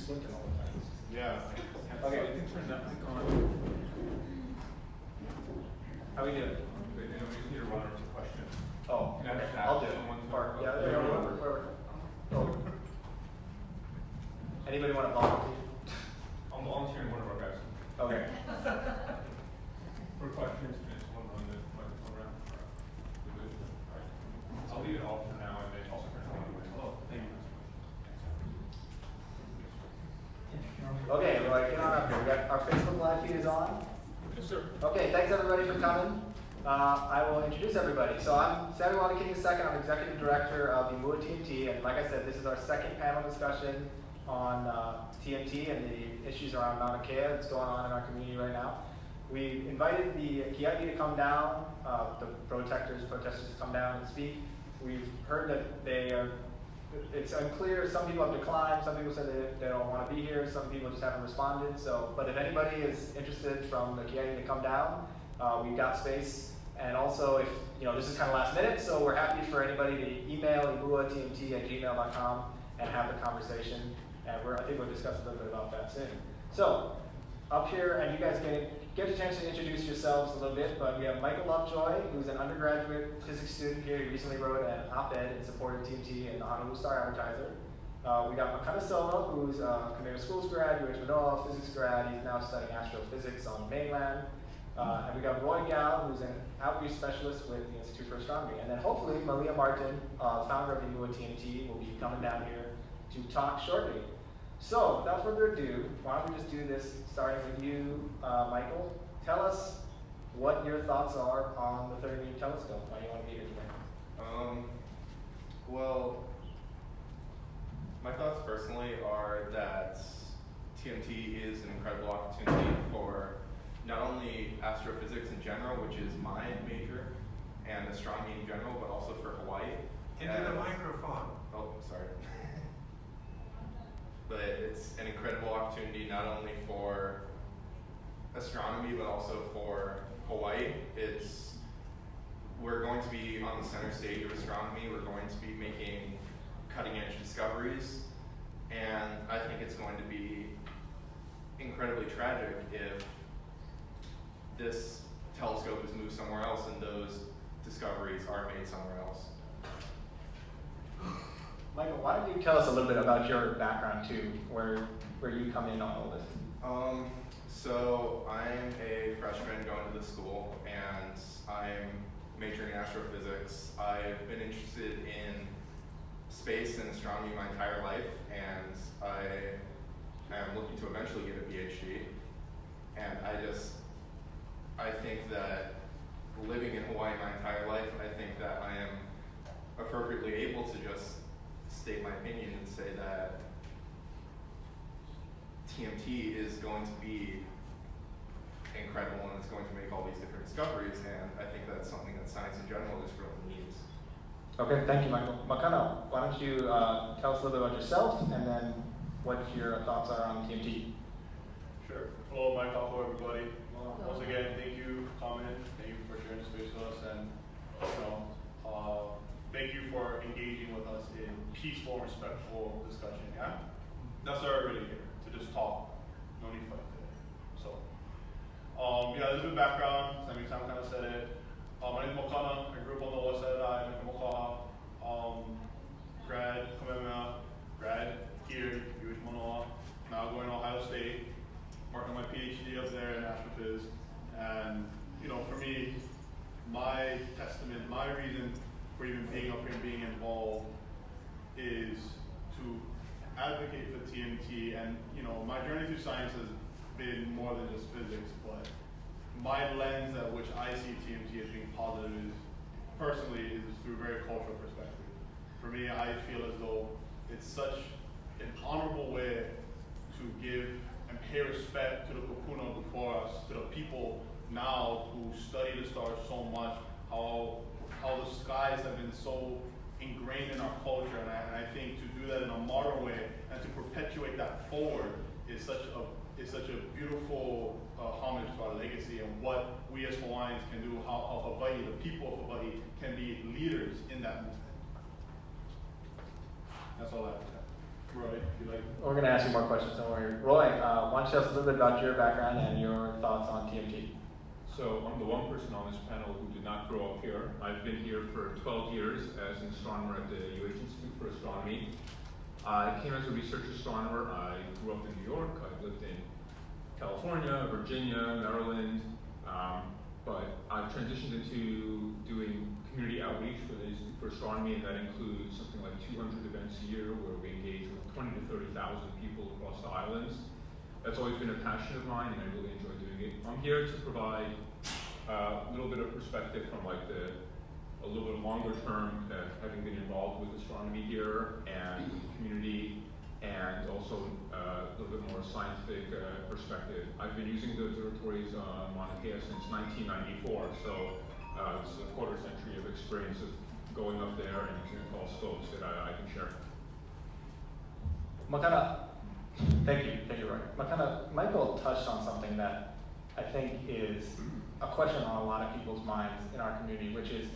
squinting all the time. Yeah. Okay. How we doing? We just need to run into questions. Oh, Can I just ask I'll do it. someone to- Or, yeah, oh. Anybody want to volunteer? I'm volunteering one of our guys. Okay. For questions, just one run the microphone around. Alright. I'll leave it off for now and then also for anyway. Oh, thank you. Okay, well, get on up here. We got our Facebook Live feed is on. Yes, sir. Okay, thanks everybody for coming. I will introduce everybody. So I'm Imua Maunakea II. I'm Executive Director of Imua TMT, and like I said, this is our second panel discussion on TMT and the issues around Mauna Kea that's going on in our community right now. We invited the Kiai to come down, the protesters to come down and speak. We've heard that they are, it's unclear, some people have declined, some people said they don't want to be here, some people just haven't responded. So, but if anybody is interested from the Kiai to come down, we've got space. And also, if this is kind of last minute, so we're happy for anybody to email imuatmt@gmail.com and have the conversation. And I think we'll discuss a little bit about that soon. So, up here, and you guys get a chance to introduce yourselves a little bit, but we have Michael Lovejoy, who's an undergraduate physics student here. He recently wrote an op-ed in support of TMT in the Honolulu Star-Advertiser. We got Makana Soma, who's a Commander Schools grad, UH Manoa physics grad. He's now studying astrophysics on the mainland. And we got Roy Gao, who's an outreach specialist with the Institute for Astronomy. And then hopefully Maria Martin, founder of Imua TMT, will be coming down here to talk shortly. So without further ado, why don't we just do this starting with you, Michael. Tell us what your thoughts are on the 30-meter telescope, why you want to be here today. Well, my thoughts personally are that TMT is an incredible opportunity for not only astrophysics in general, which is my major, and astronomy in general, but also for Hawaii. Into the microphone. Oh, sorry. But it's an incredible opportunity not only for astronomy, but also for Hawaii. We're going to be on the center stage of astronomy. We're going to be making cutting-edge discoveries, and I think it's going to be incredibly tragic if this telescope is moved somewhere else and those discoveries are made somewhere else. Michael, why don't you tell us a little bit about your background too, where you come in on all this? So I'm a freshman going to the school, and I'm majoring in astrophysics. I've been interested in space and astronomy my entire life, and I am looking to eventually get a PhD. And I think that living in Hawaii my entire life, I think that I am appropriately able to just state my opinion and say that TMT is going to be incredible and it's going to make all these different discoveries, and I think that's something that science in general just really needs. Okay, thank you, Michael. Makana, why don't you tell us a little bit about yourself and then what your thoughts are on TMT? Sure. Hello, Mike. Hello, everybody. Once again, thank you for coming. Thank you for sharing space with us, and thank you for engaging with us in peaceful, respectful discussion. Yeah, that's why we're really here, to just talk. No need to fight today. So, yeah, there's a bit of background. Sam kind of said it. My name is Makana. I grew up on the west side of the island from Okaha. Grad, Kamehameha, grad here, UH Manoa. Now going to Ohio State. Working my PhD up there in astrophysics, and for me, my testament, my reason for even being up here and being involved is to advocate for TMT. And my journey through science has been more than just physics, but my lens at which I see TMT as being positive is through a very cultural perspective. For me, I feel as though it's such an honorable way to give and pay respect to the kupuna before us, to the people now who study the stars so much, how the skies have been so ingrained in our culture, and I think to do that in a modern way and to perpetuate that forward is such a beautiful homage to our legacy and what we as Hawaiians can do, how Hawaii, the people of Hawaii, can be leaders in that movement. That's all I have to say. Roy, if you like. We're going to ask you more questions, don't worry. Roy, why don't you tell us a little bit about your background and your thoughts on TMT? So I'm the one person on this panel who did not grow up here. I've been here for 12 years as an astronomer at the UH Institute for Astronomy. I came as a research astronomer. I grew up in New York. I lived in California, Virginia, Maryland, but I've transitioned into doing community outreach for the Institute for Astronomy, and that includes something like 200 events a year where we engage with 20 to 30,000 people across the islands. That's always been a passion of mine, and I really enjoy doing it. I'm here to provide a little bit of perspective from like a little bit longer term, having been involved with astronomy here and with the community, and also a little bit more scientific perspective. I've been using the observatories on Mauna Kea since 1994, so this is a quarter century of experience of going up there and using telescopes that I can share. Makana, thank you, Roy. Makana, Michael touched on something that I think is a question on a lot of people's minds in our community, which is,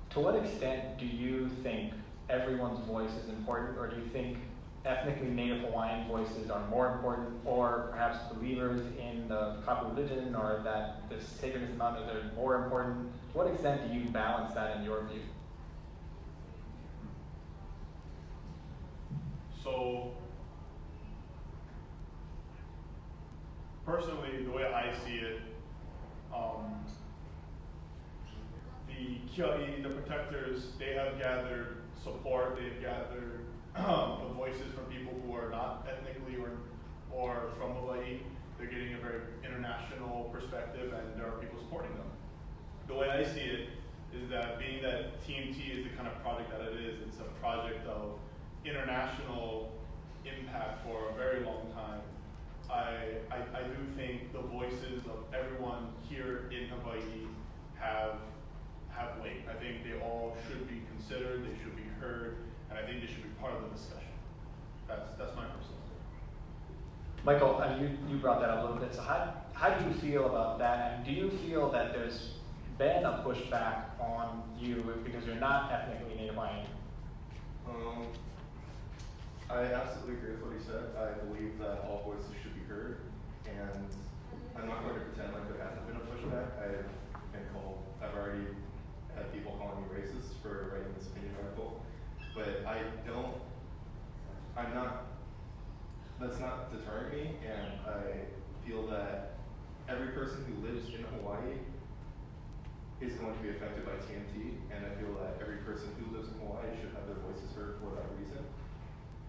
to what extent do you think everyone's voice is important, or do you think ethnically Native Hawaiian voices are more important, or perhaps believers in the Kapu religion, or that the sacredness of mountains are more important? To what extent do you balance that in your view? So, personally, the way I see it, the protectors, they have gathered support, they've gathered the voices from people who are not ethnically or from Hawaii. They're getting a very international perspective, and there are people supporting them. The way I see it is that, being that TMT is the kind of project that it is, it's a project of international impact for a very long time. I do think the voices of everyone here in Hawaii have weight. I think they all should be considered, they should be heard, and I think they should be part of the discussion. That's my personal opinion. Michael, you brought that up a little bit. So how do you feel about that? And do you feel that there's been a pushback on you because you're not ethnically Native Hawaiian? I absolutely agree with what he said. I believe that all voices should be heard, and I'm not going to pretend like there hasn't been a pushback. I've already had people calling me racist for writing this opinion article, but that's not deterring me, and I feel that every person who lives in Hawaii is going to be affected by TMT, and I feel that every person who lives in Hawaii should have their voices heard for that reason.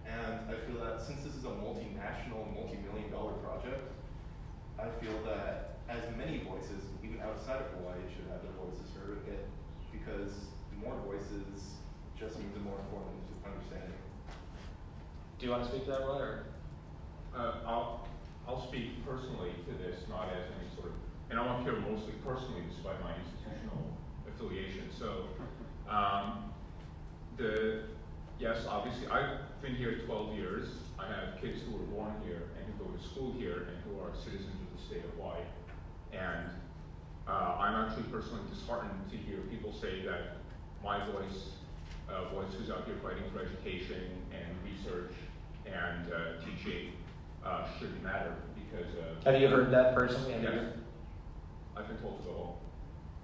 And I feel that since this is a multinational, multi-million-dollar project, I feel that as many voices, even outside of Hawaii, should have their voices heard, because more voices just means a more informed understanding. Do you want to speak to that, Roy? Or? I'll speak personally to this, not as any sort of, and I'm up here mostly personally, despite my institutional affiliation. So, yes, obviously, I've been here 12 years. I have kids who were born here and who go to school here and who are citizens of the state of Hawaii. And I'm actually personally disheartened to hear people say that my voice who's out here fighting for education and research and teaching shouldn't matter, because have you heard that personally? Yes. I've been told to go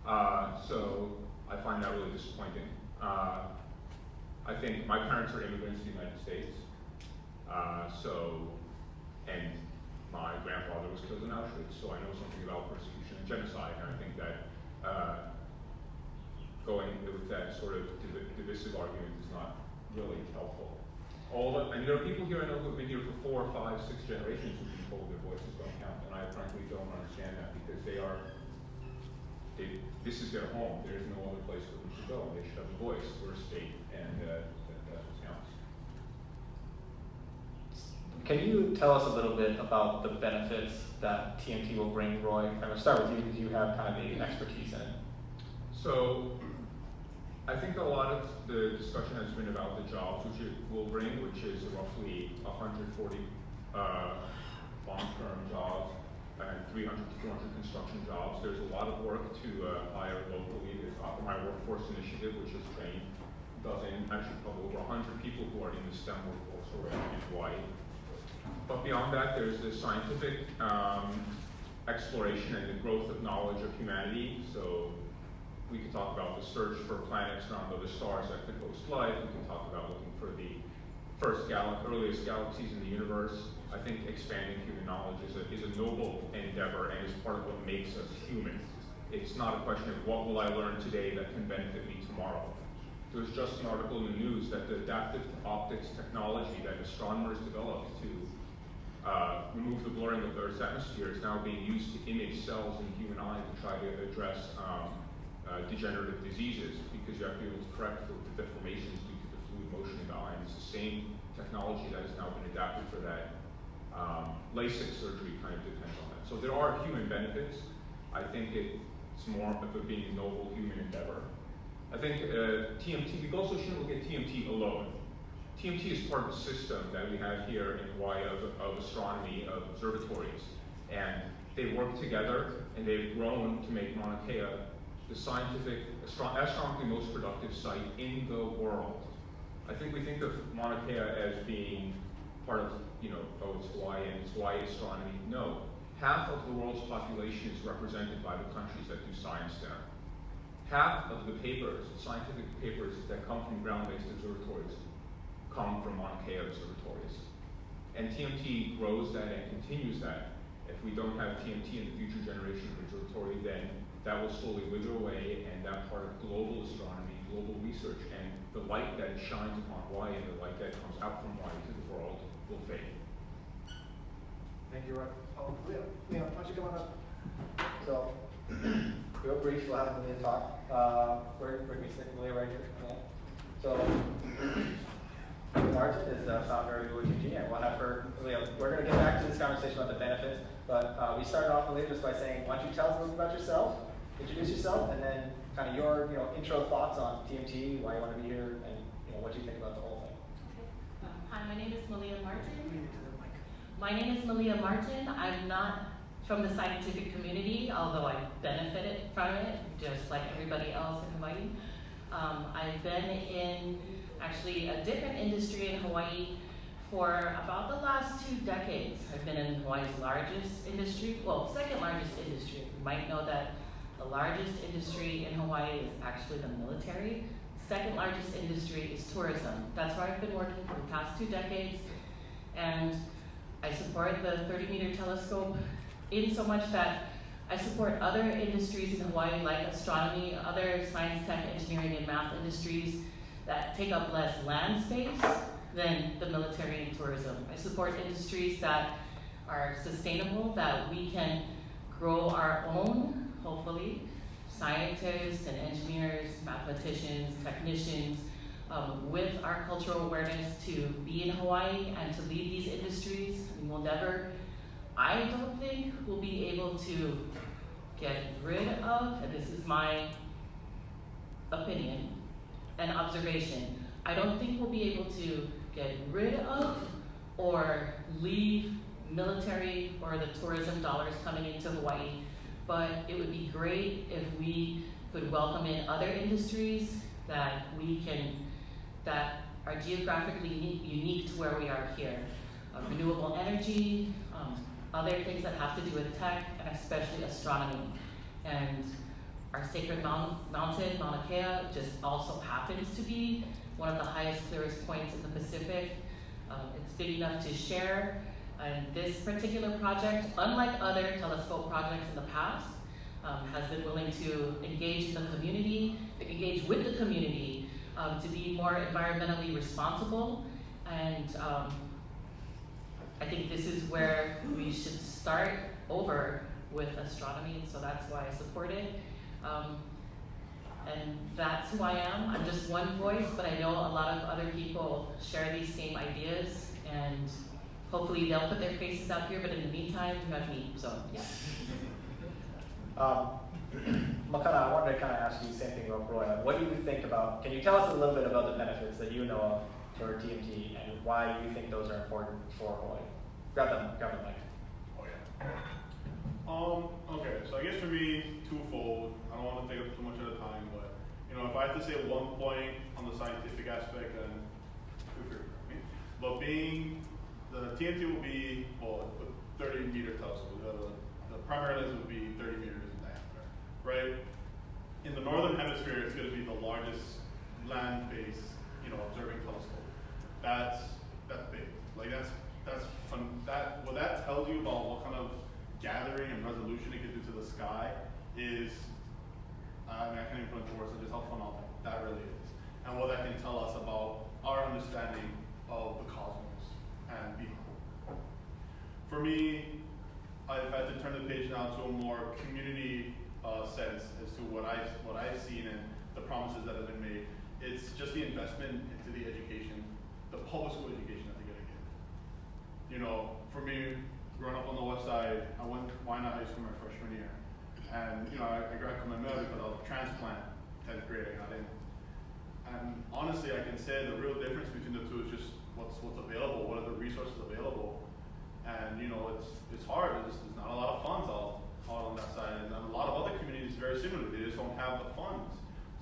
home. So I find that really disappointing. I think my parents are immigrants to the United States. And my grandfather was killed in Auschwitz, so I know something about persecution and genocide, and I think that going with that sort of divisive argument is not really helpful. And there are people here I know who have been here for 4, 5, 6 generations who've been told their voices don't count, and I frankly don't understand that, because this is their home. There's no other place for them to go. They should have a voice. We're a state, and that's what counts. Can you tell us a little bit about the benefits that TMT will bring, Roy? I'm going to start with you because you have kind of the expertise in it. So, I think a lot of the discussion has been about the jobs which it will bring, which is roughly 140 long-term jobs and 300 to 400 construction jobs. There's a lot of work to hire locally. There's my workforce initiative, which has trained dozen, actually probably over 100 people who are in the STEM workforce already in Hawaii. But beyond that, there's the scientific exploration and the growth of knowledge of humanity. So we can talk about the search for planets around other stars that could host life. We can talk about looking for the earliest galaxies in the universe. I think expanding human knowledge is a noble endeavor and is part of what makes us human. It's not a question of what will I learn today that can benefit me tomorrow. There was just an article in the news that the adaptive optics technology that astronomers developed to remove the blurring of the Earth's atmosphere is now being used to image cells in the human eye to try to address degenerative diseases, because you have to be able to correct for the deformations due to the fluid motion in the eye. And it's the same technology that has now been adapted for that. LASIK surgery kind of depends on that. So there are human benefits. I think it's more of it being a noble human endeavor. I think TMT, we also shouldn't look at TMT alone. TMT is part of the system that we have here in Hawaii of astronomy, of observatories. And they work together and they've grown to make Mauna Kea the scientific, astronomically most productive site in the world. I think we think of Mauna Kea as being part of, oh, it's Hawaii and it's Hawaii astronomy. No, half of the world's population is represented by the countries that do science there. Half of the papers, scientific papers that come from ground-based observatories come from Mauna Kea observatories. And TMT grows that and continues that. If we don't have TMT in the future generation of observatory, then that will slowly wither away, and that part of global astronomy, global research, and the light that shines upon Hawaii and the light that comes out from Hawaii to the world will fade. Thank you, Roy. Oh, Leah, why don't you come on up? So, real brief, we'll have Leah talk. Where do we sit? Leah right here. Yeah. So, Martin is the founder of UH TMT, and we'll have her, Leah, we're going to get back to this conversation about the benefits, but we started off, Leah, just by saying, why don't you tell us a little bit about yourself, introduce yourself, and then kind of your intro thoughts on TMT, why you want to be here, and what you think about the whole thing. Okay. Hi, my name is Malia Martin. I'm not from the scientific community, although I benefited from it, just like everybody else in Hawaii. I've been in actually a different industry in Hawaii for about the last 2 decades. I've been in Hawaii's largest industry, well, second largest industry. You might know that the largest industry in Hawaii is actually the military. Second largest industry is tourism. That's where I've been working for the past 2 decades. And I support the 30-meter telescope in so much that I support other industries in Hawaii like astronomy, other science, tech, engineering, and math industries that take up less land space than the military and tourism. I support industries that are sustainable, that we can grow our own, hopefully, scientists and engineers, mathematicians, technicians, with our cultural awareness to be in Hawaii and to lead these industries. I don't think we'll be able to get rid of, and this is my opinion and observation, I don't think we'll be able to get rid of or leave military or the tourism dollars coming into Hawaii, but it would be great if we could welcome in other industries that are geographically unique to where we are here. Renewable energy, other things that have to do with tech, and especially astronomy. And our sacred mountain, Mauna Kea, just also happens to be one of the highest, clearest points in the Pacific. It's big enough to share. And this particular project, unlike other telescope projects in the past, has been willing to engage with the community to be more environmentally responsible. And I think this is where we should start over with astronomy, so that's why I support it. And that's who I am. I'm just one voice, but I know a lot of other people share these same ideas, and hopefully they'll put their faces out here, but in the meantime, you have me, so yeah. Makana, I wanted to kind of ask you the same thing about Roy. What do you think about, can you tell us a little bit about the benefits that you know of for TMT, and why you think those are important for Hawaii? Grab the mic. Oh yeah. Okay, so I guess for me, twofold. I don't want to take up too much of the time, but You know, if I had to say one point on the scientific aspect, then feel free to correct me. But being, the TMT will be, well, a 30-meter telescope. The primary lens would be 30 meters in diameter, right? In the northern hemisphere, it's going to be the largest land-based, you know, observing telescope. That's big. Like that's fun. What that tells you about what kind of gathering and resolution it can do to the sky is, I mean, I can't even put into words on just how phenomenal that really is, and what that can tell us about our understanding of the cosmos and beyond. For me, if I had to turn the page now to a more community sense as to what I've seen and the promises that have been made, it's just the investment into the education, the public school education that they're going to get. You know, for me, growing up on the west side, I went to Wynot High School my freshman year. And, you know, I graduated from Imua because I was a transplant 10th grade. And honestly, I can say the real difference between the two is just what's available, what are the resources available. And, you know, it's hard. There's not a lot of funds out on that side. And a lot of other communities very similar. They just don't have the funds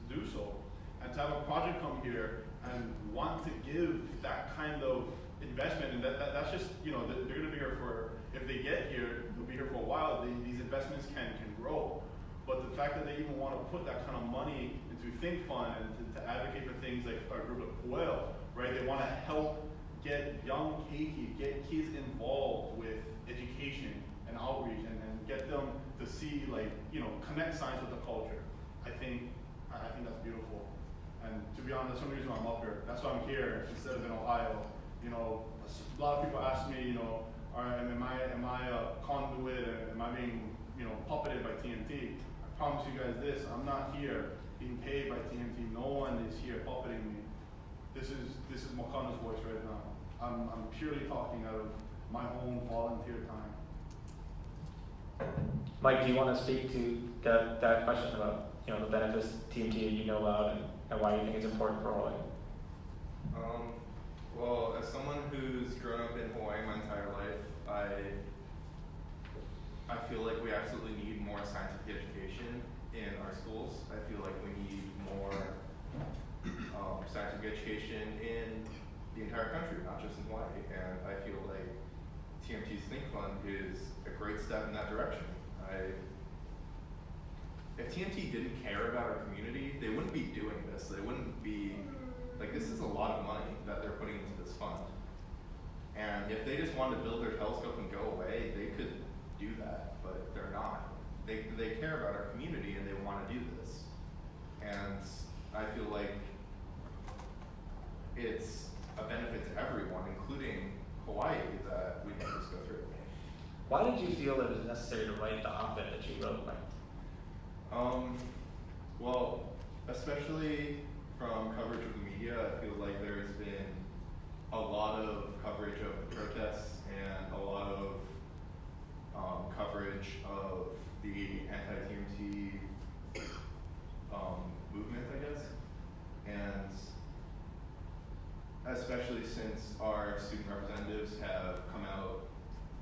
to do so. And to have a project come here and want to give that kind of investment, and that's just, you know, they're going to be here for, if they get here, they'll be here for a while. These investments can grow. But the fact that they even want to put that kind of money into Think Fund and to advocate for things like our group of Puel, right? They want to help get young Keiki, get kids involved with education and outreach, and get them to see, like, you know, connect science with the culture. I think that's beautiful. And to be honest, that's the only reason why I'm up here. That's why I'm here instead of in Ohio. You know, a lot of people ask me, you know, am I a conduit? Am I being, you know, puppeted by TMT? I promise you guys this: I'm not here being paid by TMT. No one is here puppeting me. This is Makana's voice right now. I'm purely talking out of my own volunteer time. Mike, do you want to speak to that question about, you know, the benefits TMT you know about and why you think it's important for Hawaii? Well, as someone who's grown up in Hawaii my entire life, I feel like we absolutely need more scientific education in our schools. I feel like we need more scientific education in the entire country, not just in Hawaii. And I feel like TMT's Think Fund is a great step in that direction. If TMT didn't care about our community, they wouldn't be doing this. They wouldn't be, like, this is a lot of money that they're putting into this fund. And if they just wanted to build their telescope and go away, they could do that, but they're not. They care about our community and they want to do this. And I feel like it's a benefit to everyone, including Hawaii, that we can just go through. Why did you feel it was necessary to write the op-ed that you wrote, Mike? Well, especially from coverage of the media, I feel like there's been a lot of coverage of the protests and a lot of coverage of the anti-TMT movement, I guess. And especially since our student representatives have come out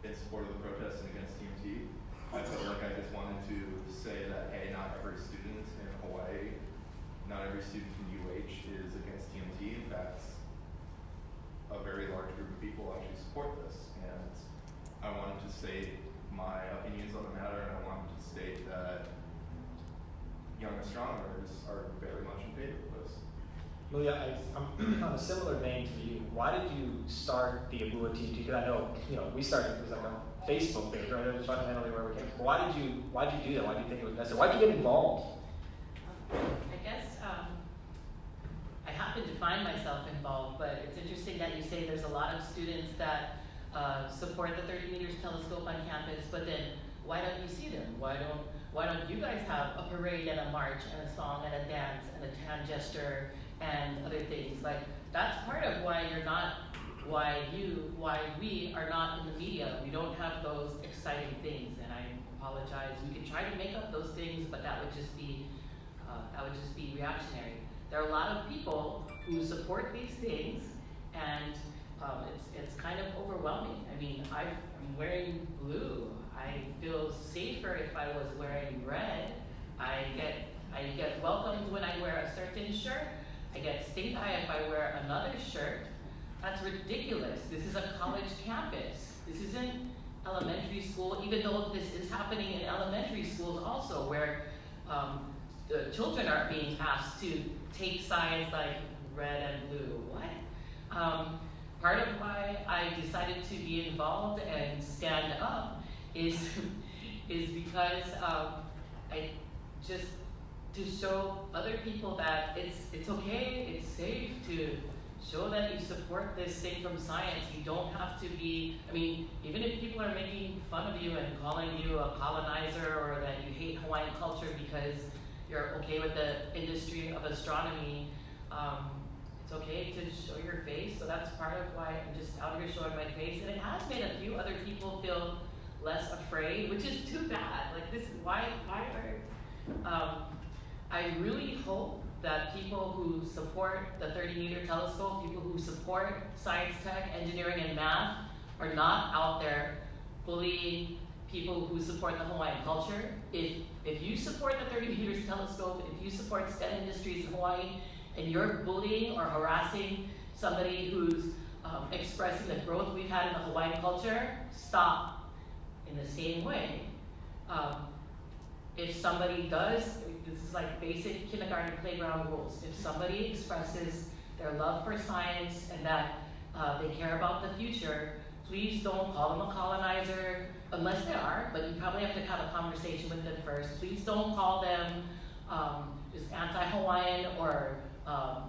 in support of the protests and against TMT, I felt like I just wanted to say that, hey, not every student in Hawaii, not every student from UH is against TMT. In fact, a very large group of people actually support this. And I wanted to state my opinions on the matter, and I wanted to state that young astronomers are very much in favor of this. Well, yeah, I'm on a similar vein to you. Why did you start the Imua TMT? Because I know, you know, we started, it was like a Facebook page, right? It was fundamentally where we came from. Why did you do that? Why did you think it was necessary? Why did you get involved? I guess I happen to find myself involved, but it's interesting that you say there's a lot of students that support the 30 meters telescope on campus, but then why don't you see them? Why don't you guys have a parade and a march and a song and a dance and a hand gesture and other things? Like, that's part of why we are not in the media. We don't have those exciting things, and I apologize. We could try to make up those things, but that would just be reactionary. There are a lot of people who support these things, and it's kind of overwhelming. I mean, I'm wearing blue. I feel safer if I was wearing red. I get I get welcomed when I wear a certain shirt. I get stink eye if I wear another shirt. That's ridiculous. This is a college campus. This isn't elementary school, even though this is happening in elementary schools also, where the children are being asked to take sides like red and blue. What? Part of why I decided to be involved and stand up is because I just to show other people that it's okay, it's safe to show that you support this thing from science. You don't have to be, I mean, even if people are making fun of you and calling you a colonizer or that you hate Hawaiian culture because you're okay with the industry of astronomy, it's okay to show your face. So that's part of why I'm just out here showing my face. And it has made a few other people feel less afraid, which is too bad. Like this, why are, I really hope that people who support the 30-meter telescope, people who support science, tech, engineering, and math are not out there bullying people who support the Hawaiian culture. If you support the 30 meters telescope, if you support STEM industries in Hawaii, and you're bullying or harassing somebody who's expressing the growth we've had in the Hawaiian culture, stop. In the same way, if somebody does, this is like basic kindergarten playground rules. If somebody expresses their love for science and that they care about the future, please don't call them a colonizer, unless they are, but you probably have to have a conversation with them first. Please don't call them just anti-Hawaiian or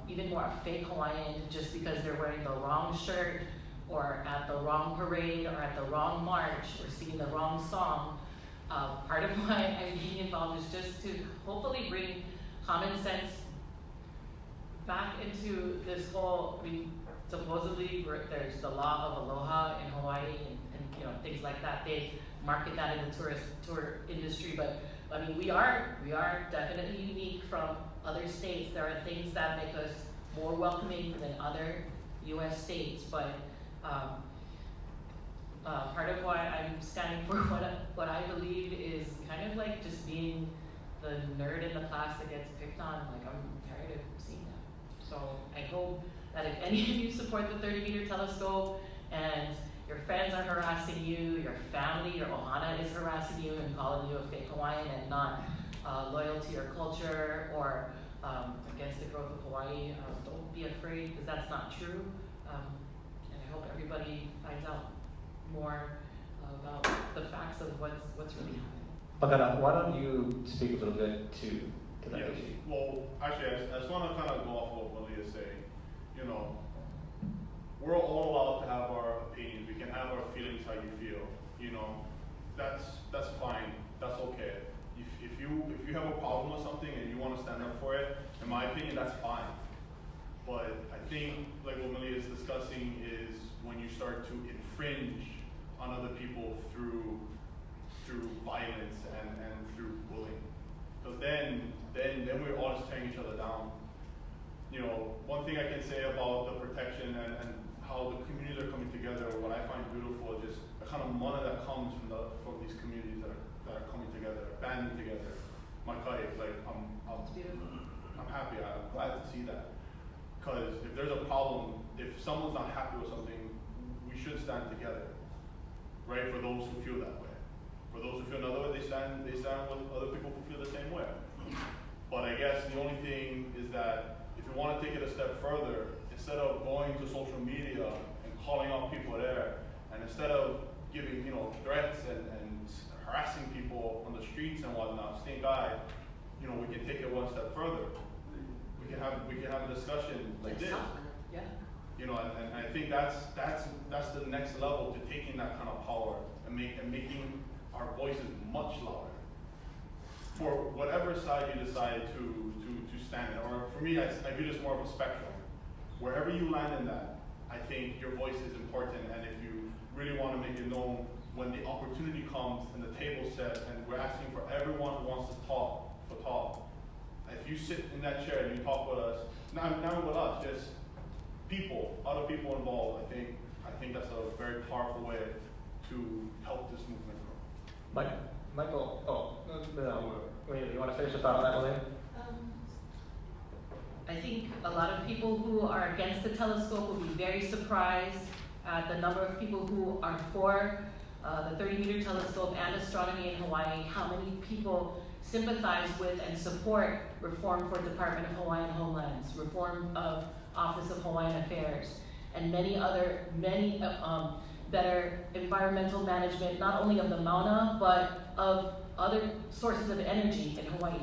even more a fake Hawaiian just because they're wearing the wrong shirt or at the wrong parade or at the wrong march or singing the wrong song. Part of why I'm being involved is just to hopefully bring common sense back into this whole, I mean, supposedly there's the law of aloha in Hawaii and you know, things like that. They market that in the tour industry, but I mean, we are definitely unique from other states. There are things that make us more welcoming than other US states, but part of why I'm standing for what I believe is kind of like just being the nerd in the class that gets picked on. Like, I'm tired of seeing that. So I hope that if any of you support the 30-meter telescope and your friends are harassing you, your family, your ohana is harassing you and calling you a fake Hawaiian and not loyal to your culture or against the growth of Hawaii, don't be afraid because that's not true. And I hope everybody finds out more about the facts of what's really happening. Pakana, why don't you speak a little bit to that Yes. issue? Well, actually, I just want to kind of go off of what Malia is saying. You know, we're all allowed to have our opinions. We can have our feelings how you feel. You know, that's fine. That's okay. If you have a problem with something and you want to stand up for it, in my opinion, that's fine. But I think, like what Malia is discussing, is when you start to infringe on other people through violence and through bullying. Because then we're all just tearing each other down. You know, one thing I can say about the protection and how the communities are coming together, what I find beautiful is just the kind of money that comes from these communities that are coming together, banding together. Makai, like I'm happy, I'm glad to see that. Because if there's a problem, if someone's not happy with something, we should stand together, right? For those who feel that way. For those who feel another way, they stand with other people who feel the same way. But I guess the only thing is that if you want to take it a step further, instead of going to social media and calling out people there, and instead of giving, you know, threats and harassing people on the streets and whatnot, stink eye, you know, we can take it one step further. We can have a discussion like this. Yeah. You know, and I think that's the next level to taking that kind of power and making our voices much louder. For whatever side you decide to stand in, or for me, I view this more of a spectrum. Wherever you land in that, I think your voice is important, and if you really want to make it known, when the opportunity comes and the table's set, and we're asking for everyone who wants to talk. If you sit in that chair and you talk with us, not with us, just people, other people involved, I think that's a very powerful way to help this movement grow. Michael, wait, you want to finish the thought on that, William? I think a lot of people who are against the telescope will be very surprised at the number of people who are for the 30-meter telescope and astronomy in Hawaii, how many people sympathize with and support reform for Department of Hawaiian Homelands, reform of Office of Hawaiian Affairs, and many better environmental management, not only of the Mauna, but of other sources of energy in Hawaii.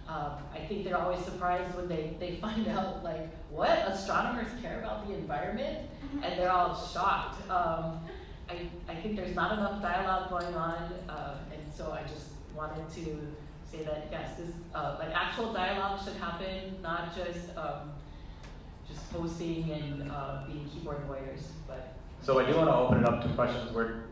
I think they're always surprised when they find out, like, what, astronomers care about the environment? And they're all shocked. I think there's not enough dialogue going on, and so I just wanted to say that, yes, this, like, actual dialogue should happen, not just posting and being keyboard warriors, but. So I do want to open it up to questions. We're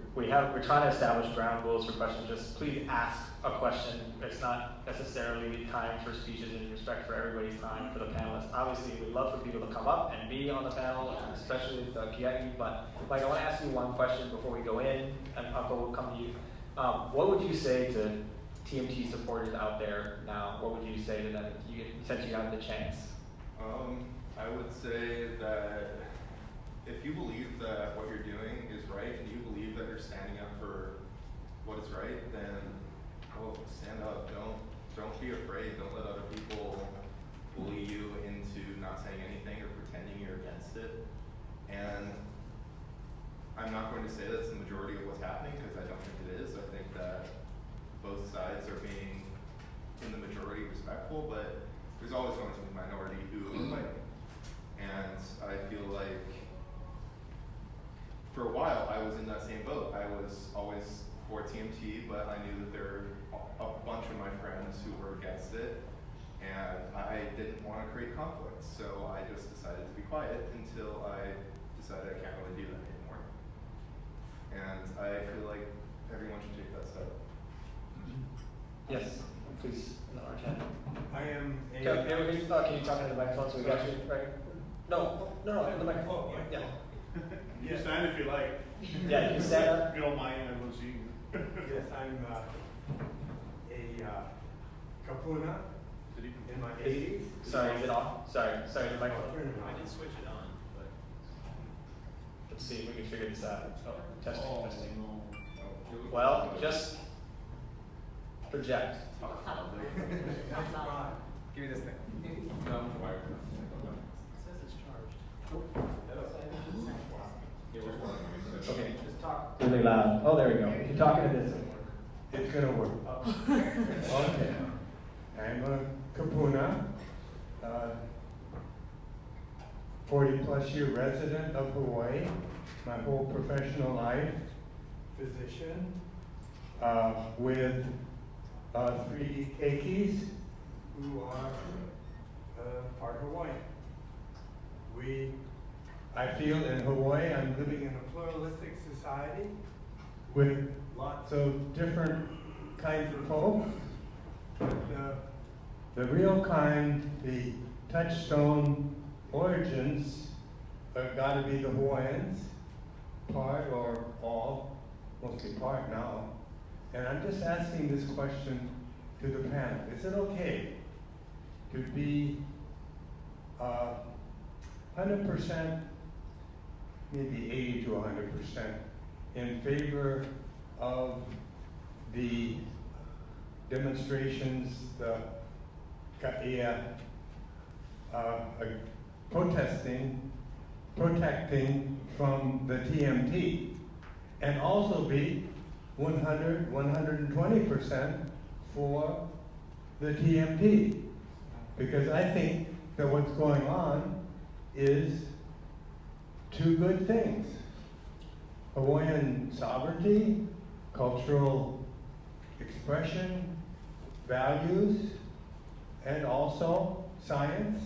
trying to establish ground rules for questions. Just please ask a question. It's not necessarily time for speeches in respect for everybody's time for the panelists. Obviously, we'd love for people to come up and be on the panel, especially the Kiai, but like, I want to ask you one question before we go in, and Uncle will come to you. What would you say to TMT supporters out there now? What would you say to them since you have the chance? I would say that if you believe that what you're doing is right and you believe that you're standing up for what is right, then stand up. Don't be afraid. Don't let other people bully you into not saying anything or pretending you're against it. And I'm not going to say that's the majority of what's happening, because I don't think it is. I think that both sides are being, in the majority, respectful, but there's always going to be a minority who are fighting. And I feel like for a while I was in that same boat. I was always for TMT, but I knew that there were a bunch of my friends who were against it, and I didn't want to create conflict. So I just decided to be quiet until I decided I can't really do that anymore. And I feel like everyone should take that step. Yes, please, Arjan. I am a. Can you talk into the microphone so we got you, right? No, in the microphone. Oh, Yeah. You can stand if you like. Yeah, you can stand up. If you don't mind, I will see you. Yes, I'm a kapuna in my 80s. Sorry, is it on? Sorry, the microphone. I didn't switch it on, but. Let's see if we can figure this out. Oh, testing. No. Well, just project. That's fine. Give me this thing. No. It says it's charged. Okay. Just talk really loud. Oh, there we go. If you're talking to this. It's gonna work. Okay. I'm a kapuna, 40+ year resident of Hawaii, my whole professional life, physician, with 3 keikis who are part Hawaiian. I feel in Hawaii I'm living in a pluralistic society with lots of different kinds of folks. But the real kind, the touchstone origins, got to be the Hawaiians, part or all, mostly part now. And I'm just asking this question to the panel. Is it okay to be 100%, maybe 80 to 100% in favor of the demonstrations, the protecting from the TMT, and also be 120% for the TMT? Because I think that what's going on is 2 good things: Hawaiian sovereignty, cultural expression, values, and also science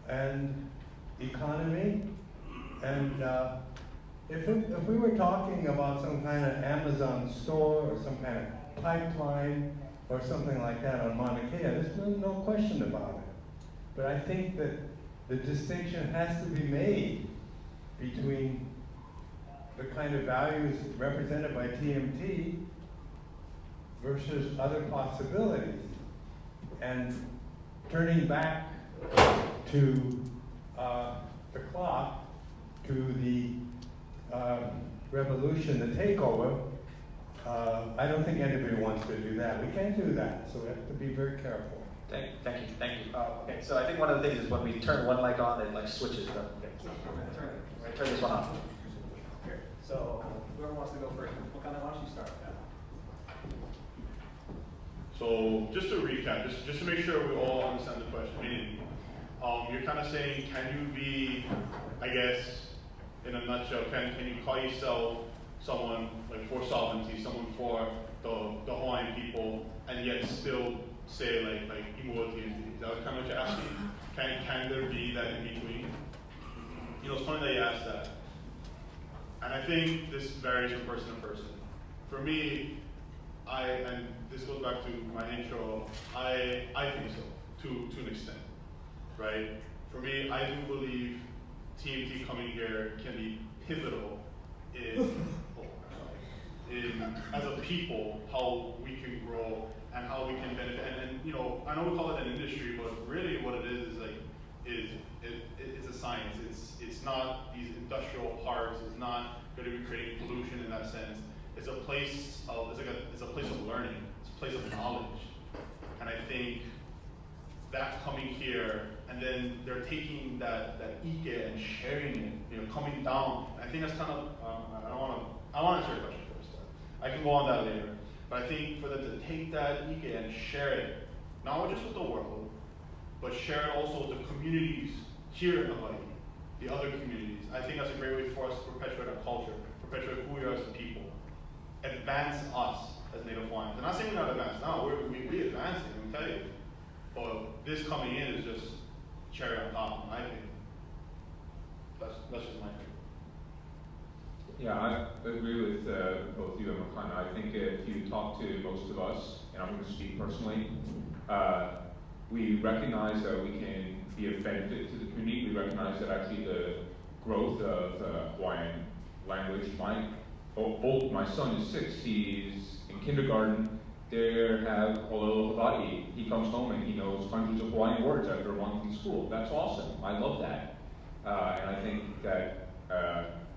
and economy. And if we were talking about some kind of Amazon store or some kind of pipeline or something like that on Mauna Kea, there's no question about it. But I think that the distinction has to be made between the kind of values represented by TMT versus other possibilities. And turning back to the clock, to the revolution, the takeover, I don't think anybody wants to do that. We can't do that, so we have to be very careful. Thank you. Okay, so I think one of the things is when we turn one mic on, it like switches them. Okay. Turn this one off. Here. So whoever wants to go first, why don't you start with that? So just to recap, just to make sure we all understand the question, meaning you're kind of saying, can you be, I guess, in a nutshell, can you call yourself someone like for sovereignty, someone for the Hawaiian people, and yet still say like Imua TMT? Is that kind of what you're asking? Can there be that in between? You know, it's funny that you asked that. And I think this varies from person to person. For me, and this goes back to my intro, I think so, to an extent, right? For me, I do believe TMT coming here can be pivotal in as a people, how we can grow and how we can benefit. And you know, I know we call it an industry, but really what it is it's a science. It's not these industrial parks. It's not going to be creating pollution in that sense. It's a place of it's a place of learning. It's a place of knowledge. And I think that coming here, and then they're taking that ike and sharing it, you know, coming down. I think that's kind of I want to answer your question first. I can go on that later. But I think for them to take that ike and share it, not just with the world, but share it also with the communities here in Hawaii, the other communities. I think that's a great way for us to perpetuate our culture, perpetuate who we are as a people, advance us as Native Hawaiians. I'm not saying we're not advanced now, we're advancing, I'm telling you. But this coming in is just cherry on top, in my opinion. That's just my opinion. Yeah, I agree with both you and Makana. I think if you talk to most of us, and I'm going to speak personally, we recognize that we can be of benefit to the community. We recognize that actually the growth of Hawaiian language, my son is 6, he's in kindergarten. There have Olelo Hawaii. He comes home and he knows hundreds of Hawaiian words after a month in school. That's awesome. I love that. And I think that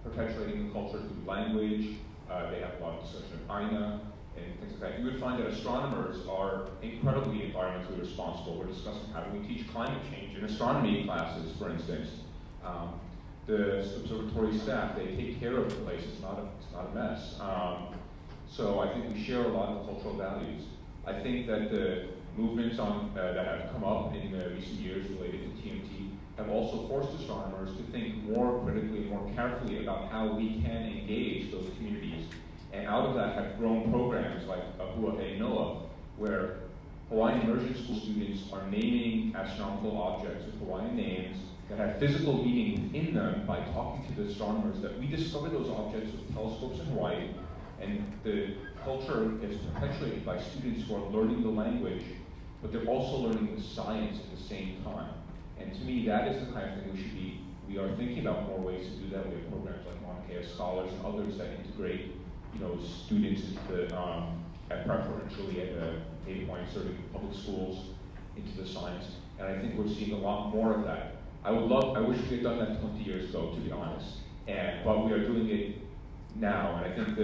perpetuating the culture through language, they have a lot of discussion of Aina and things like that. You would find that astronomers are incredibly environmentally responsible. We're discussing how do we teach climate change in astronomy classes, for instance. The observatory staff, they take care of the place. It's not a mess. So I think we share a lot of cultural values. I think that the movements that have come up in the recent years related to TMT have also forced astronomers to think more critically, more carefully about how we can engage those communities. And out of that have grown programs like UH Manoa, where Hawaiian immersion school students are naming astronomical objects with Hawaiian names that have physical meaning within them by talking to the astronomers that we discovered those objects with telescopes in Hawaii. And the culture is perpetuated by students who are learning the language, but they're also learning the science at the same time. And to me, that is the kind of thing we are thinking about more ways to do that. We have programs like Maunakea Scholars and others that integrate, students into preferentially at Native Hawaiian certificate public schools into the science. And I think we're seeing a lot more of that. I wish we had done that 20 years ago, to be honest. But we are doing it now, and I think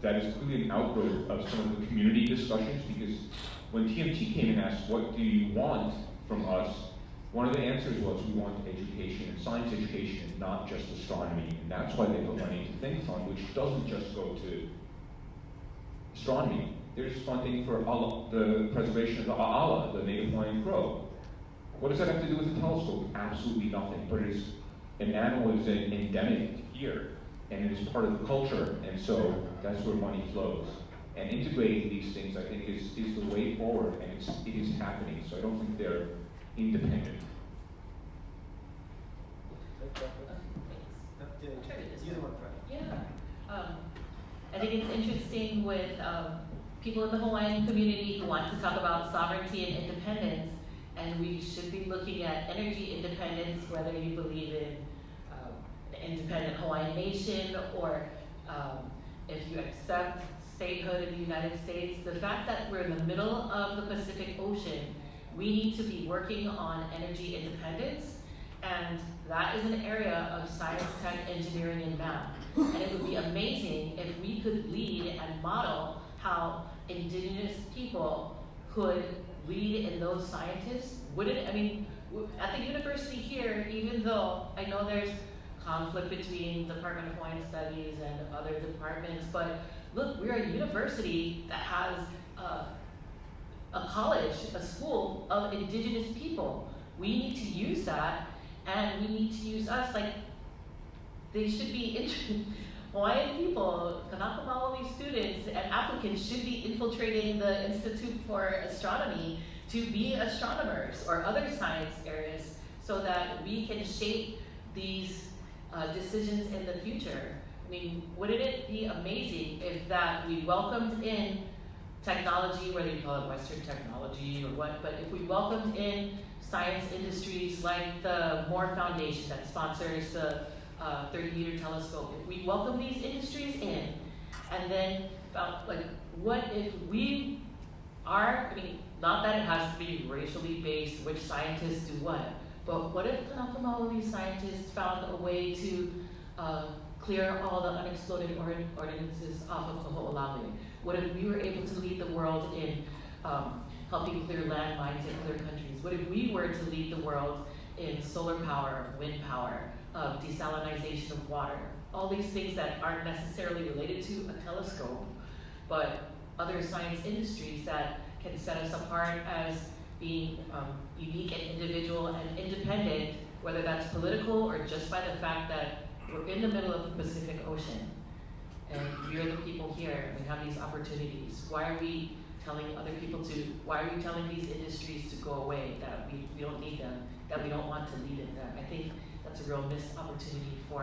that is clearly an outgrowth of some of the community discussions, because when TMT came and asked, what do you want from us, one of the answers was we want education, and science education, and not just astronomy. And that's why they put money into Think Fund, which doesn't just go to astronomy. There's funding for the preservation of the A'ala, the Native Hawaiian crow. What does that have to do with the telescope? Absolutely nothing. But an animal is endemic here, and it is part of the culture, and so that's where money flows. And integrating these things, I think, is the way forward, and it is happening. So I don't think they're independent. I think it's interesting with people in the Hawaiian community who want to talk about sovereignty and independence, and we should be looking at energy independence, whether you believe in the independent Hawaiian nation or if you accept statehood in the United States. The fact that we're in the middle of the Pacific Ocean We need to be working on energy independence, and that is an area of science, tech, engineering, and math. And it would be amazing if we could lead and model how indigenous people could lead in those scientists. Wouldn't, I mean, at the university here, even though I know there's conflict between Department of Hawaiian Studies and other departments, but look, we're a university that has a college, a school of indigenous people. We need to use that, and we need to use us. Like, they should be, Hawaiian people, Kanaka Maoli students and applicants should be infiltrating the Institute for Astronomy to be astronomers or other science areas so that we can shape these decisions in the future. I mean, wouldn't it be amazing if that we welcomed in technology, whether you call it Western technology or what, but if we welcomed in science industries like the Moore Foundation that sponsors the 30-meter telescope, if we welcome these industries in, and then like, what if we are, I mean, not that it has to be racially based, which scientists do what, but what if Kanaka Maoli scientists found a way to clear all the unexploded ordinances off of Kaho'olawe? What if we were able to lead the world in helping clear landmines in other countries? What if we were to lead the world in solar power, wind power, desalinization of water? All these things that aren't necessarily related to a telescope, but other science industries that can set us apart as being unique and individual and independent, whether that's political or just by the fact that we're in the middle of the Pacific Ocean and we're the people here, we have these opportunities. Why are we telling other people to, why are we telling these industries to go away, that we don't need them, that we don't want to lead in them? I think that's a real missed opportunity for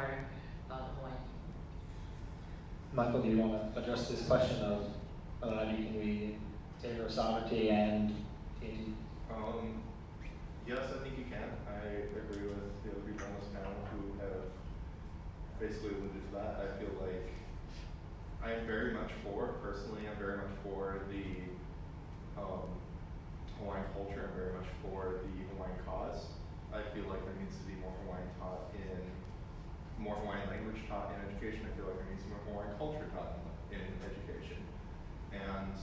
Hawaii. Michael, do you want to address this question of whether or not you can be favor of sovereignty and TNT? Yes, I think you can. I agree with the other people on this panel who have basically alluded to that. I feel like I'm very much for, personally, I'm very much for the Hawaiian culture. I'm very much for the Hawaiian cause. I feel like there needs to be more Hawaiian language taught in education. I feel like there needs to be more Hawaiian culture taught in education. And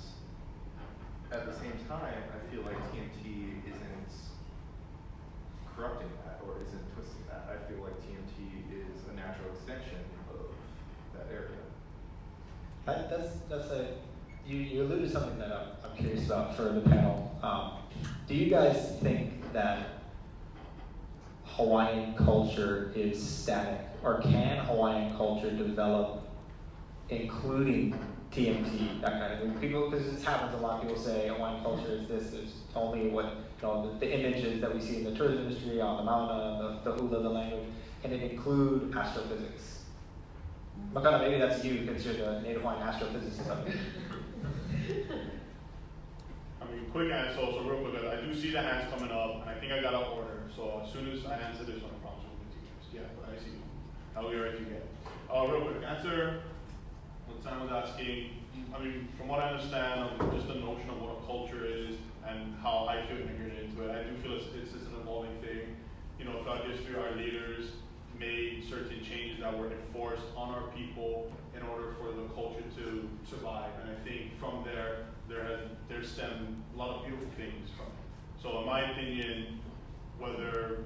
at the same time, I feel like TMT isn't corrupting that or isn't twisting that. I feel like TMT is a natural extension of that area. You alluded to something that I'm curious about for the panel. Do you guys think that Hawaiian culture is static, or can Hawaiian culture develop, including TMT, that kind of thing? People, because this happens a lot. People say Hawaiian culture is this. It's only what the images that we see in the tourism industry on the mauna, the hula, the language. Can it include astrophysics? Makana, maybe that's you, because you're the native Hawaiian astrophysicist up here. I mean, quick answer, so real quick, I do see the hands coming up, and I think I got an order, so as soon as I answer this one, I promise we'll continue. Yeah, but I see you. I'll be right to get. Real quick, answer what Sam was asking. I mean, from what I understand, just the notion of what a culture is and how I feel integrated into it, I do feel it's an evolving thing. You know, throughout history, our leaders made certain changes that were enforced on our people in order for the culture to survive. And I think from there stemmed a lot of beautiful things from it. So in my opinion, whether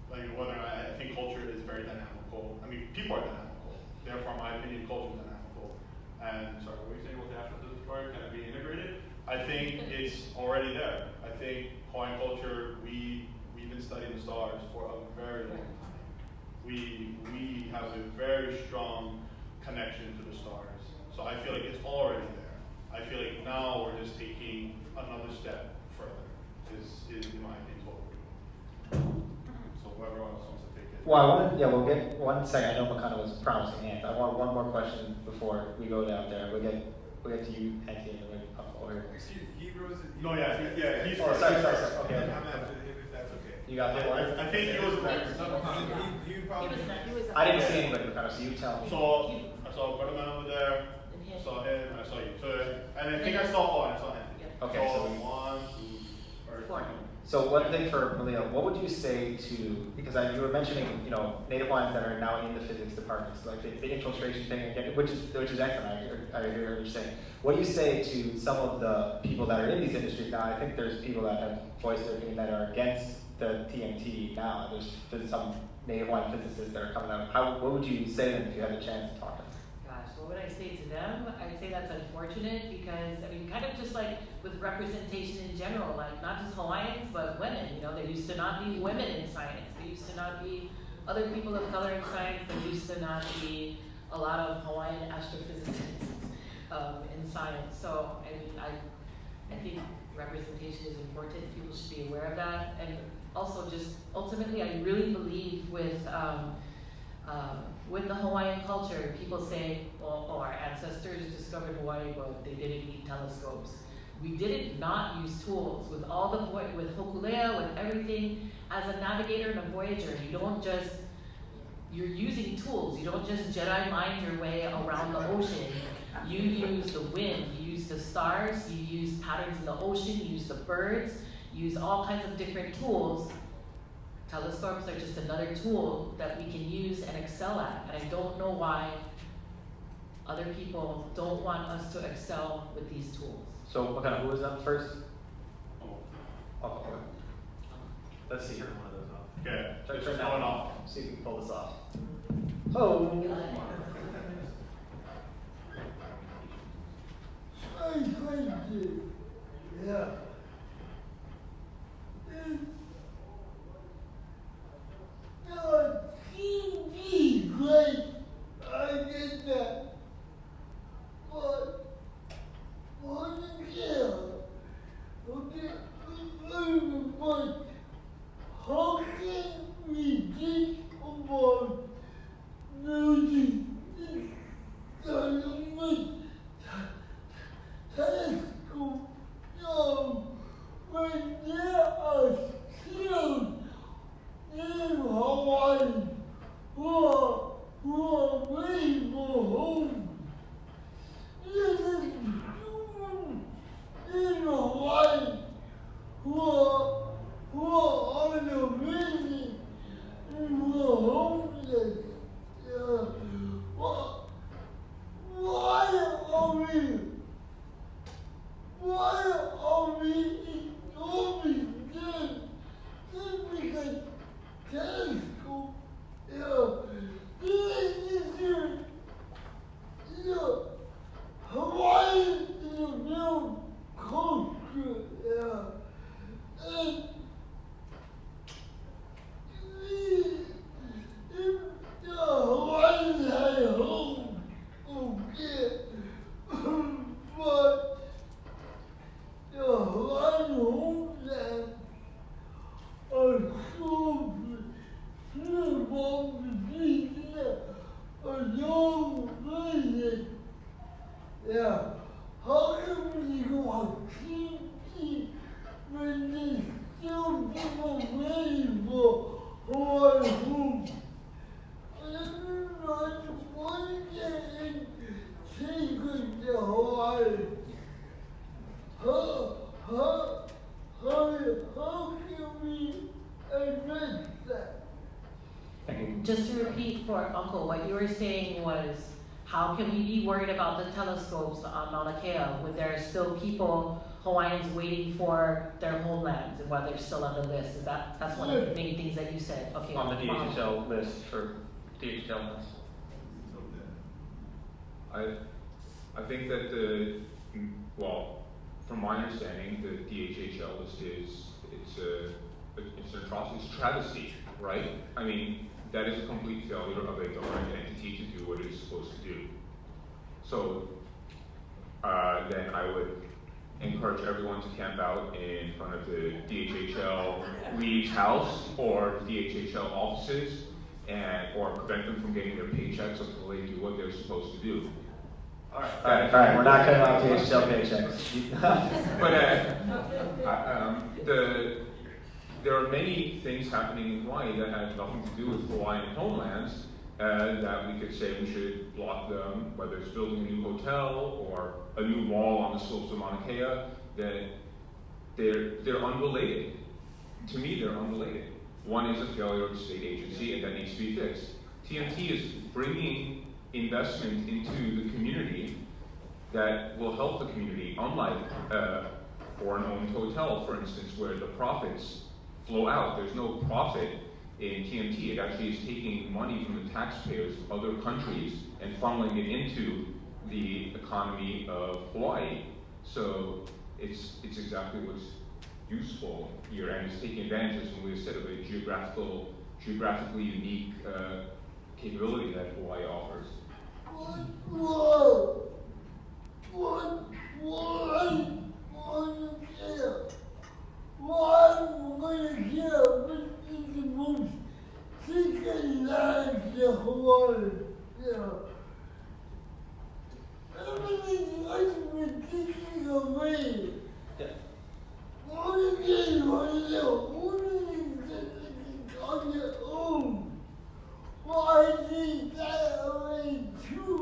I think culture is very dynamical. I mean, people are dynamical. Therefore, in my opinion, culture is dynamical. And sorry, what were you saying with the astrophysics part? Can it be integrated? I think it's already there. I think Hawaiian culture, we've been studying the stars for a very long time. We have a very strong connection to the stars. So I feel like it's already there. I feel like now we're just taking another step further, is in my opinion what we're doing. So whoever else wants to take it. Well, we'll get 1 second. I know Makana was promising hands. I want one more question before we go down there. We'll get to you, Auntie, and then we'll come over here. Excuse me, he rose it. No, yeah, he's Oh, first. sorry. Okay, Okay. I'm after him if that's okay. You got the order? I think he was next. He probably. I didn't see anybody, Makana, so you tell me. So I saw Butterman over there. I saw him, and I saw you. So, and I think I saw Hawaiian, I saw him. Yep. Okay, So so 1, 2, or 4. So one thing for Malia, what would you say to, because you were mentioning, Native Hawaiians that are now in the physics departments, like the infiltration thing, again, which is excellent, I hear what you're saying. What do you say to some of the people that are in these industries now? I think there's people that have voiced their opinion that are against the TMT now. There's some Native Hawaiian physicists that are coming out. What would you say to them if you had the chance to talk to them? Gosh, what would I say to them? I'd say that's unfortunate because, kind of just like with representation in general, like not just Hawaiians, but women. There used to not be women in science. There used to not be other people of color in science. There used to not be a lot of Hawaiian astrophysicists in science. So, I think representation is important. People should be aware of that. And also just ultimately, I really believe with the Hawaiian culture, people say, our ancestors discovered Hawaii, but they didn't need telescopes. We didn't not use tools. With all with Hokulea, with everything, as a navigator and a voyager, you're using tools. You don't just Jedi mind your way around the ocean. You use the wind, you use the stars, you use patterns in the ocean, you use the birds, you use all kinds of different tools. Telescopes are just another tool that we can use and excel at. And I don't know why other people don't want us to excel with these tools. So who is up first? Okay. Let's see. Okay, Turn it's that going one off. See if we can pull this off. Oh. Yeah. TV, great. I get that. But Maunakea, okay, but how can we think about music? Telescope, when there are still in Hawaii who are waiting for home. This is human in Hawaii who are on the visit and who are homeless. Why are we ignoring them? Just because telescope, Hawaii is a real culture, and if the Hawaiians had a home, okay, but the Hawaiian homeland are so involved with people are no visit. How can we go on TV when there's still people waiting for Hawaii home? Everyone wants to take us to Hawaii. How can we address that? Thank you. Just to repeat for Uncle, what you were saying was, how can we be worried about the telescopes on Mauna Kea when there are still people, Hawaiians, waiting for their homelands and while they're still on the list? That's one of the main things that you said. Okay. On the DHL list for DHL list. I think that from my understanding, the DHHL list it's an atrocity, it's a travesty, right? I mean, that is a complete failure of a government entity to do what it is supposed to do. So then I would encourage everyone to camp out in front of the DHHL Reed's house or the DHHL offices, or prevent them from getting their paychecks until they do what they're supposed to do. All right, we're not cutting off DHL paychecks. But there are many things happening in Hawaii that have nothing to do with Hawaiian homelands that we could say we should block them, whether it's building a new hotel or a new mall on the slopes of Mauna Kea, that they're unrelated. to me, they're unrelated. One is a failure of the state agency, and that needs to be fixed. TMT is bringing investment into the community that will help the community, unlike a foreign-owned hotel, for instance, where the profits flow out. There's no profit in TMT. It actually is taking money from the taxpayers of other countries and funneling it into the economy of Hawaii. So it's exactly what's useful here, and it's taking advantage, as we said, of a geographically unique capability that Hawaii offers. Whoa! Why Maunakea is the most secret land in Hawaii. Yeah. Everything else been taken away. Yeah. Maunakea right now, on your own. Why is that away too?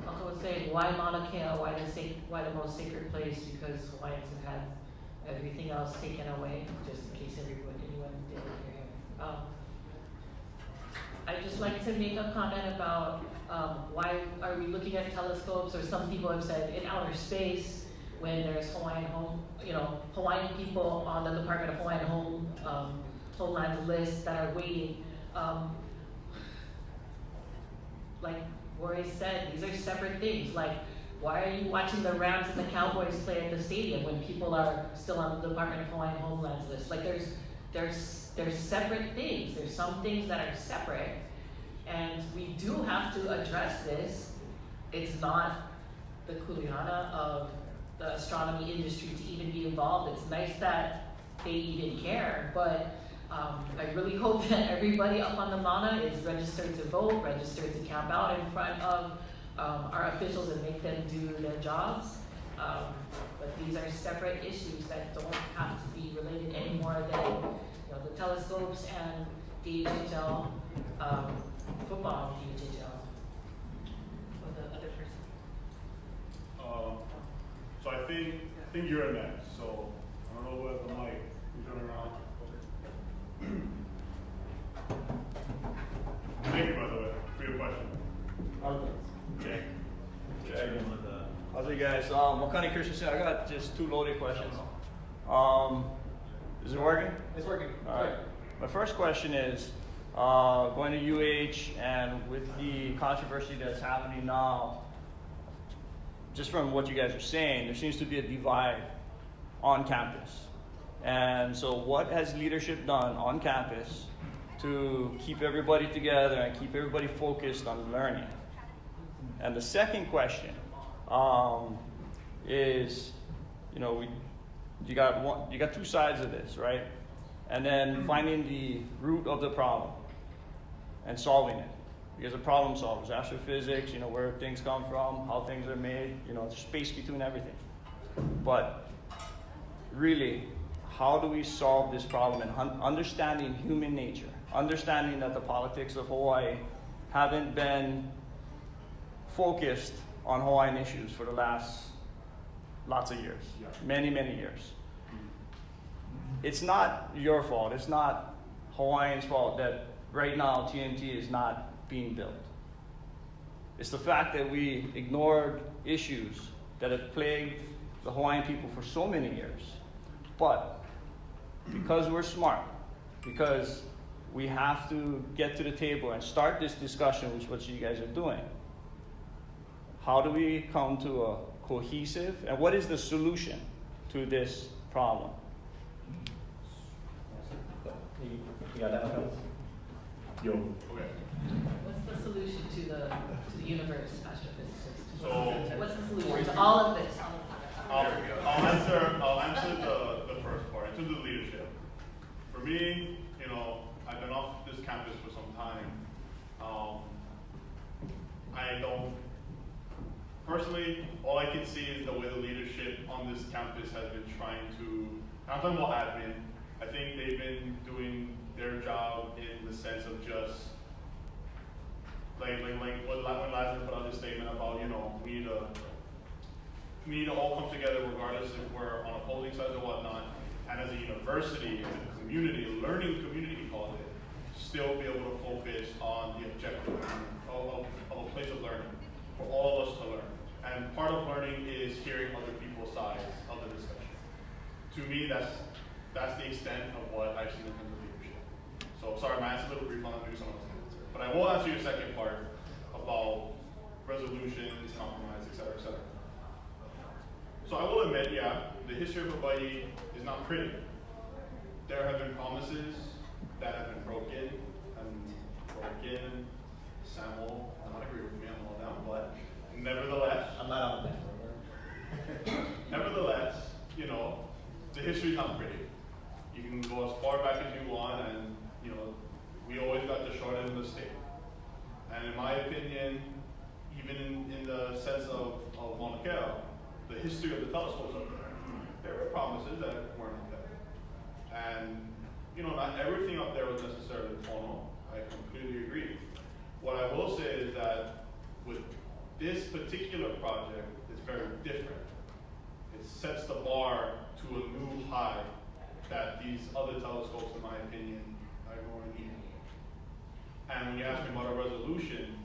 Uncle was saying, why Mauna Kea? Why the most sacred place? Because Hawaiians have had everything else taken away, just in case anyone didn't hear him. I'd just like to make a comment about why are we looking at telescopes, or some people have said in outer space when there's Hawaiian people on the Department of Hawaiian Homeland list that are waiting. Like Roy said, these are separate things. Like, why are you watching the Rams and the Cowboys play at the stadium when people are still on the Department of Hawaiian Homeland list? Like, there's separate things. There's some things that are separate, and we do have to address this. It's not the kuleana of the astronomy industry to even be involved. It's nice that they even care, but I really hope that everybody up on the Mauna is registered to vote, registered to camp out in front of our officials and make them do their jobs. But these are separate issues that don't have to be related any more than the telescopes and DHHL, football and DHHL. Or the other person. So I think you're next. So I don't know who has the mic. You turn around. Thank you, by the way, for your question. Okay. How's it, guys? Wakani Christensen. I got just two loaded questions. Is it working? It's working. All right. My first question is going to UH, and with the controversy that's happening now, just from what you guys are saying, there seems to be a divide on campus. And so what has leadership done on campus to keep everybody together and keep everybody focused on learning? And the second question is, you got two sides of this, right? And then finding the root of the problem and solving it. Because the problem solvers, astrophysics, where things come from, how things are made, space between everything. But really, how do we solve this problem and understanding human nature, understanding that the politics of Hawaii haven't been focused on Hawaiian issues for the last lots of years, many, many years. It's not your fault, it's not Hawaiians' fault that right now TMT is not being built. It's the fact that we ignored issues that have plagued the Hawaiian people for so many years. But because we're smart, because we have to get to the table and start this discussion, which is what you guys are doing, how do we come to a cohesive, and what is the solution to this problem? You got that one? Yo. Okay. What's the solution to the universe, astrophysicist? So What's the solution to all of this? I'll answer the first part, into the leadership. For me, I've been off this campus for some time. I don't, personally, all I can see is the way the leadership on this campus has been trying to, I'm talking about admin, I think they've been doing their job in the sense of just, like when Lazarus put out this statement about, we need to all come together regardless if we're on opposing sides or whatnot. and as a university, as a community, a learning community, he called it, still be able to focus on the objective of a place of learning for all of us to learn. And part of learning is hearing other people's sides of the discussion. To me, that's the extent of what I've seen in terms of leadership. So sorry, my answer's a little brief on that, maybe someone else can answer. But I will answer your second part about resolutions, compromise, et cetera, et cetera. So I will admit, yeah, the history of Hawaii is not pretty. There have been promises that have been broken. Sam will not agree with me on all of them, but nevertheless. I'm not on that. Nevertheless, you know, the history's not pretty. You can go as far back as you want, and you know, we always got the short end of the stick. And in my opinion, even in the sense of Maunakea, the history of the telescopes up there were promises that weren't kept. And you know, not everything up there was necessarily tono. I completely agree. What I will say is that with this particular project, it's very different. It sets the bar to a new high that these other telescopes, in my opinion, are going to need. And when you ask me about a resolution,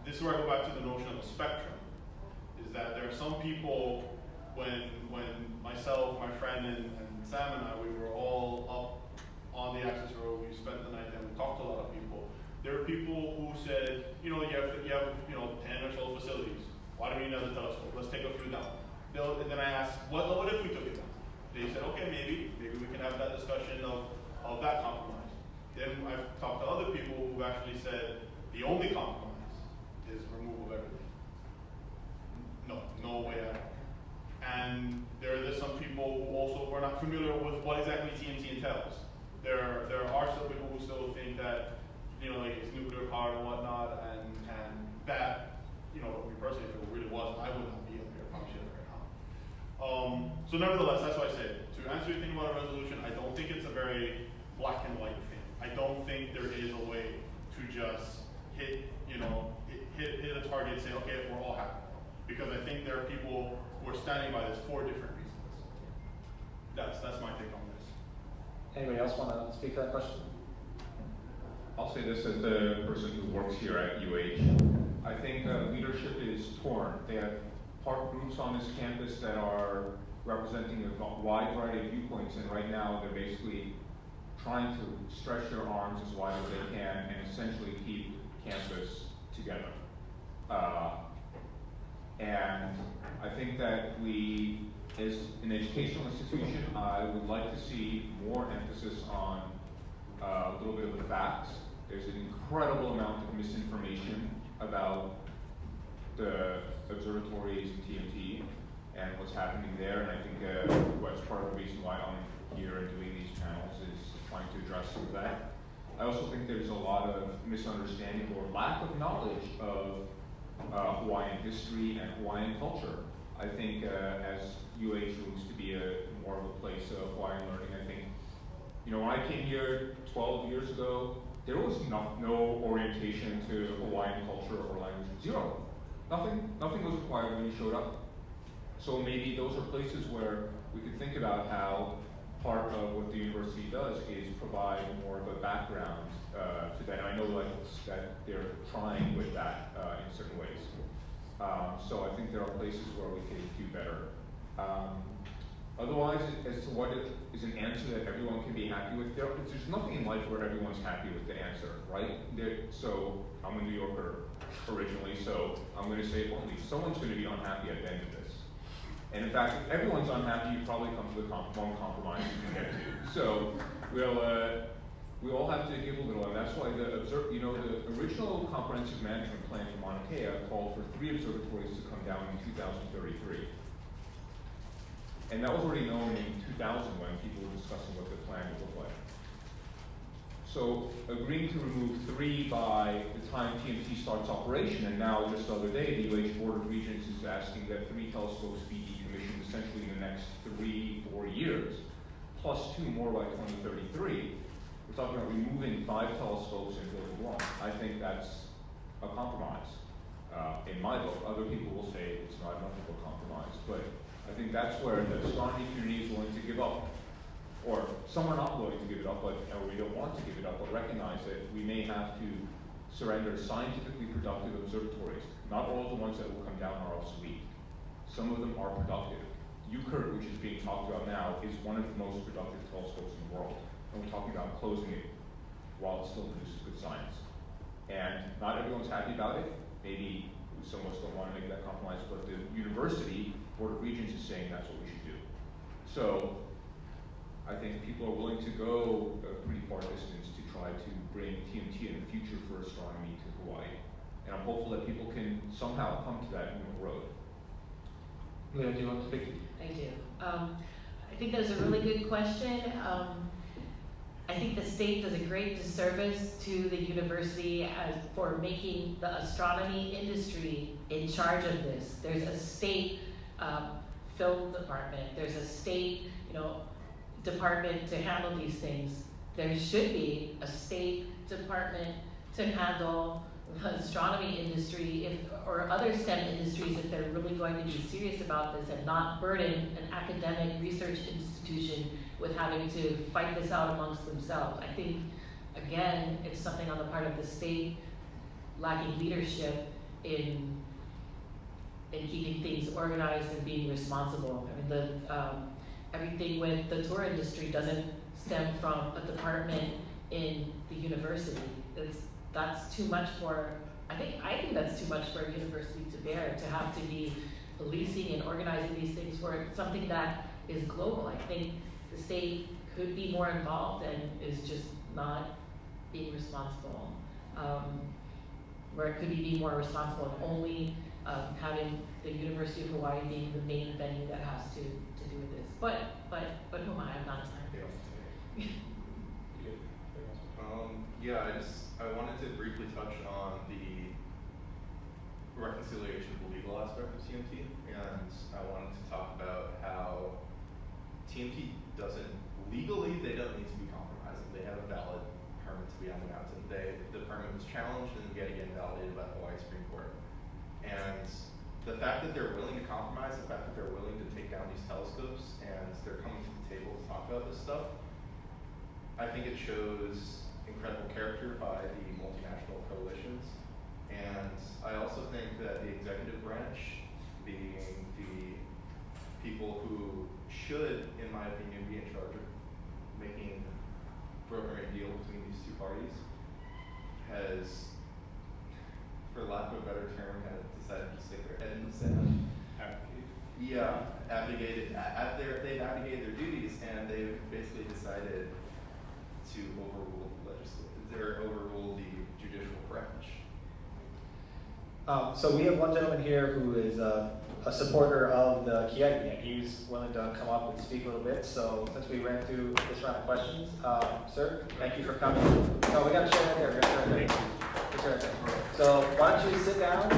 this is where I go back to the notion of a spectrum, is that there are some people, when myself, my friend, and Sam and I, we were all up on the access road, we spent the night there, we talked to a lot of people. There are people who said, you know, you have 10 or so facilities. Why do we need another telescope? Let's take a few down. And then I asked, what if we took it down? They said, okay, maybe we can have that discussion of that compromise. Then I've talked to other people who actually said, the only compromise is removal of everything. No way out. And there are some people who also were not familiar with what exactly TMT entails. There are some people who still think that, you know, like it's nuclear power and whatnot, and that, you know, me personally, if it really was, I would not be up here functioning right now. So nevertheless, that's why I said, to answer your thing about a resolution, I don't think it's a very black and white thing. I don't think there is a way to just hit a target and say, okay, we're all happy. Because I think there are people who are standing by this for different reasons. That's my take on this. Anybody else want to speak to that question? I'll say this as the person who works here at UH. I think leadership is torn. They have groups on this campus that are representing a wide variety of viewpoints, and right now they're basically trying to stretch their arms as wide as they can and essentially keep campus together. And I think that we, as an educational institution, I would like to see more emphasis on a little bit of the facts. There's an incredible amount of misinformation about the observatories and TMT and what's happening there, and I think what's part of the reason why I'm here and doing these panels is trying to address some of that. I also think there's a lot of misunderstanding or lack of knowledge of Hawaiian history and Hawaiian culture. I think as UH moves to be more of a place of Hawaiian learning, I think, you know, when I came here 12 years ago, there was no orientation to Hawaiian culture or language. Zero. Nothing was required when you showed up. So maybe those are places where we could think about how part of what the university does is provide more of a background to that. And I know that they're trying with that in certain ways. So I think there are places where we can do better. Otherwise, as to what is an answer that everyone can be happy with, there's nothing in life where everyone's happy with the answer, right? So I'm a New Yorker originally, so I'm going to say bluntly, someone's going to be unhappy at the end of this. And in fact, if everyone's unhappy, you probably come to the one compromise you can get to. So we all have to give a little, and that's why the original comprehensive management plan for Mauna Kea called for 3 observatories to come down in 2033. And that was already known in 2000 when people were discussing what the plan would look like. So agreeing to remove 3 by the time TMT starts operation, and now just the other day, the UH Board of Regents is asking that 3 telescopes be decommissioned essentially in the next 3-4 years, plus 2 more by 2033. We're talking about removing 5 telescopes and building 1. I think that's a compromise in my book. Other people will say it's not enough of a compromise, but I think that's where the astronomy community is willing to give up. Or some are not willing to give it up, or we don't want to give it up, but recognize that we may have to surrender scientifically productive observatories. Not all of the ones that will come down are obsolete. Some of them are productive. UCURT, which is being talked about now, is one of the most productive telescopes in the world. And we're talking about closing it while it still produces good science. And not everyone's happy about it. Maybe some of us don't want to make that compromise, but the university, Board of Regents, is saying that's what we should do. So I think people are willing to go a pretty far distance to try to bring TMT in the future for astronomy to Hawaii. And I'm hopeful that people can somehow come to that middle road. Leah, do you want to speak? I do. I think that's a really good question. I think the state does a great disservice to the university for making the astronomy industry in charge of this. There's a state film department. There's a state, department to handle these things. There should be a state department to handle the astronomy industry or other STEM industries if they're really going to be serious about this and not burden an academic research institution with having to fight this out amongst themselves. I think, again, it's something on the part of the state lacking leadership in keeping things organized and being responsible. I mean, everything with the tour industry doesn't stem from a department in the university. That's too much for, I think that's too much for a university to bear, to have to be policing and organizing these things for something that is global. I think the state could be more involved and is just not being responsible. Where it could be more responsible and only having the University of Hawaii being the main venue that has to do with this. But who am I? I'm not a scientist. I wanted to briefly touch on the reconciliation of the legal aspect of TMT, and I wanted to talk about how TMT legally they don't need to be compromising. They have a valid permit to be on the mountain. The permit was challenged and yet again validated by the Hawaii Supreme Court. And the fact that they're willing to compromise, the fact that they're willing to take down these telescopes and they're coming to the table to talk about this stuff, I think it shows incredible character by the multinational coalitions. And I also think that the executive branch, being the people who should, in my opinion, be in charge of making brokering a deal between these two parties, has, for lack of a better term, has decided to stick their head in the sand. Yeah, they've abdicated their duties, and they've basically decided to overrule the judicial branch. So we have one gentleman here who is a supporter of the Kieti, and he's willing to come up and speak a little bit. So since we ran through this round of questions, sir, thank you for coming. No, we got to share right there. We got to share right there. So why don't you sit down,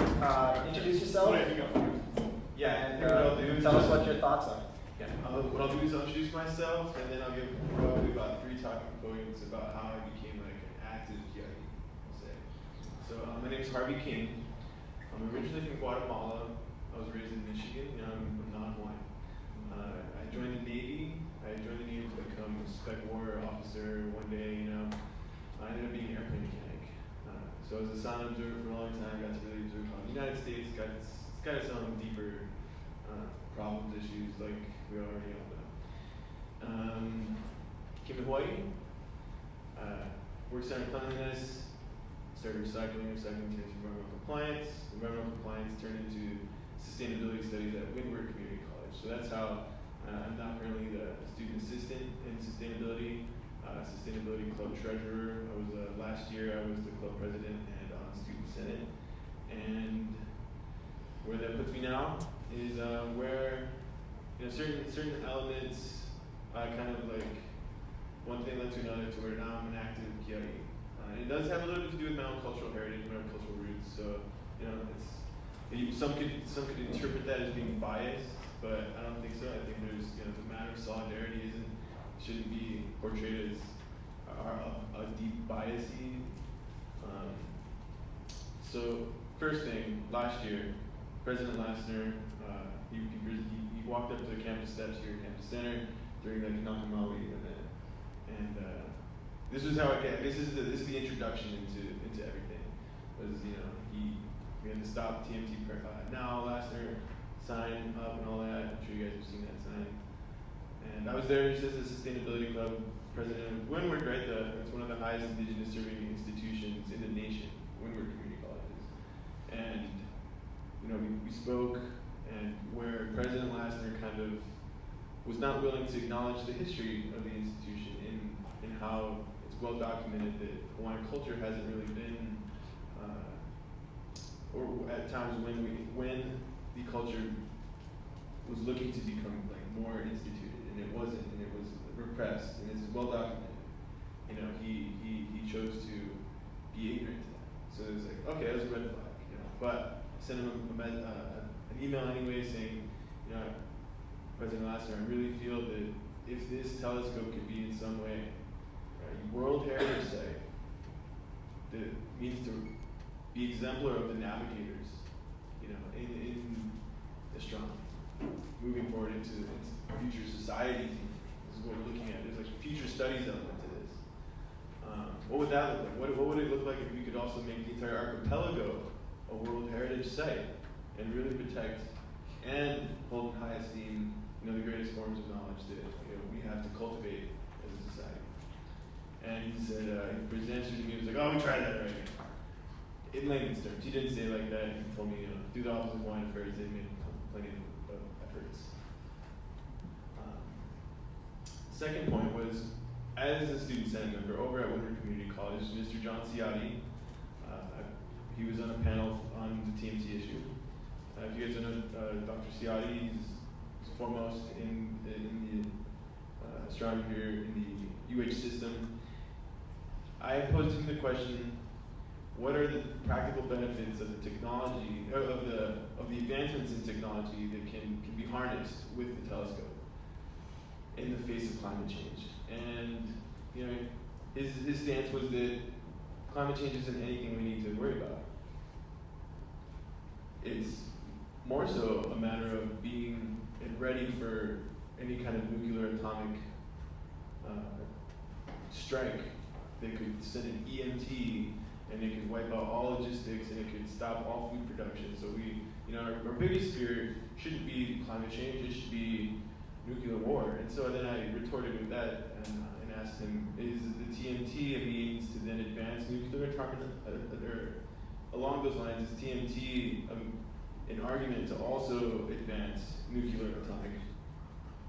introduce yourself, and tell us what your thoughts are. Yeah. What I'll do is I'll introduce myself, and then I'll give probably about 3 talking points about how I became like an active Kieti, I'll say. So my name is Harvey King. I'm originally from Guatemala. I was raised in Michigan. I'm non-Hawaiian. I joined the Navy. To become a spec warrior officer one day. I ended up being an airplane mechanic. So I was a sound observer for a long time. Got to really observe the United States. Got some deeper problems, issues like we already all know. Came to Hawaii. Worked on cleanliness. Started recycling to environmental compliance. Environmental compliance turned into sustainability studies at Windward Community College. So that's how I'm now currently the student assistant in sustainability, sustainability club treasurer. Last year I was the club president and on student senate. And where that puts me now is where certain elements kind of like one thing led to another to where now I'm an active Kieti. It does have a little bit to do with my own cultural heritage, my own cultural roots. So, some could interpret that as being biased, but I don't think so. I think there's, the matter of solidarity shouldn't be portrayed as a deep biasy. So, first thing, last year, President Lassner, he walked up to the campus steps here at Campus Center during the Kanaka Maui event, and this was how this is the introduction into everything. Was we had to stop TMT now Lassner sign up and all that. I'm sure you guys have seen that sign. And I was there just as a sustainability club president of Windward, right? It's one of the highest indigenous serving institutions in the nation, Windward Community Colleges. And we spoke, and where President Lassner kind of was not willing to acknowledge the history of the institution in how it's well documented that Hawaiian culture hasn't really been, or at times when the culture was looking to become like more instituted, and it wasn't, and it was repressed, and it's well documented. He chose to be ignorant to that. So it was like, okay, that was a red flag, But I sent him an email anyway saying, President Lassner, I really feel that if this telescope could be in some way a World Heritage Site that means to be exemplar of the navigators, in astronomy, moving forward into future societies. This is what we're looking at. There's like future studies element to this. What would that look like? What would it look like if we could also make the entire archipelago a World Heritage Site and really protect and hold in high esteem, the greatest forms of knowledge that we have to cultivate as a society? And he said, his answer to me was like, oh, we tried that already. In layman's terms, he didn't say it like that. He told me, do the Office of Hawaiian Affairs. They made plenty of efforts. Second point was, as a student senate member over at Windward Community College, Mr. John Ciotti, he was on a panel on the TMT issue. If you guys don't know Dr. Ciotti, he's foremost in the astronomy here in the UH system. I posed him the question, what are the practical benefits of the technology, of the advancements in technology that can be harnessed with the telescope in the face of climate change? And his stance was that climate change isn't anything we need to worry about. It's more so a matter of being ready for any kind of nuclear atomic strike that could send an EMT, and it could wipe out all logistics, and it could stop all food production. So our biggest fear shouldn't be climate change, it should be nuclear war. And so then I retorted with that and asked him, is the TMT a means to then advance nuclear atomic, or along those lines, is TMT an argument to also advance nuclear atomic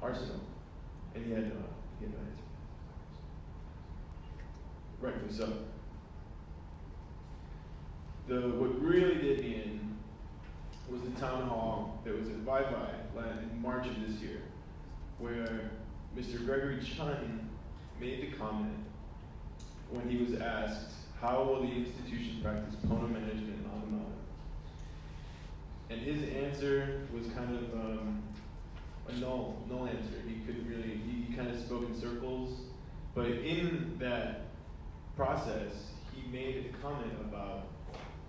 arsenal? And he had no answer. Rightfully so. What really did me in was the town hall that was at Vai in March of this year, where Mr. Gregory Chun made the comment when he was asked, how will the institution practice Pono management on the mountain? And his answer was kind of a null answer. He couldn't really, he kind of spoke in circles, but in that process, he made a comment about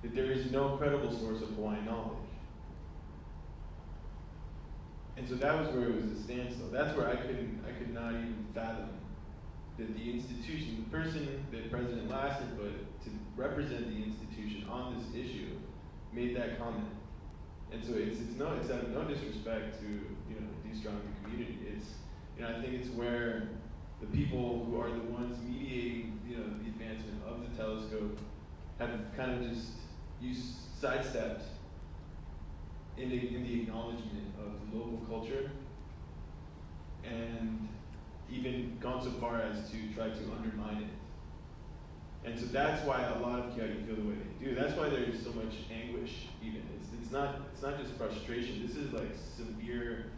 that there is no credible source of Hawaiian knowledge. And so that was where it was a standstill. That's where I could not even fathom that the institution, the person that President Lassner put to represent the institution on this issue, made that comment. And so it's out of no disrespect to the astronomy community. It's I think it's where the people who are the ones mediating the advancement of the telescope have kind of just sidestepped in the acknowledgement of the local culture, and even gone so far as to try to undermine it. And so that's why a lot of Kia'i feel the way they do. That's why there's so much anguish. Even it's not just frustration. This is like severe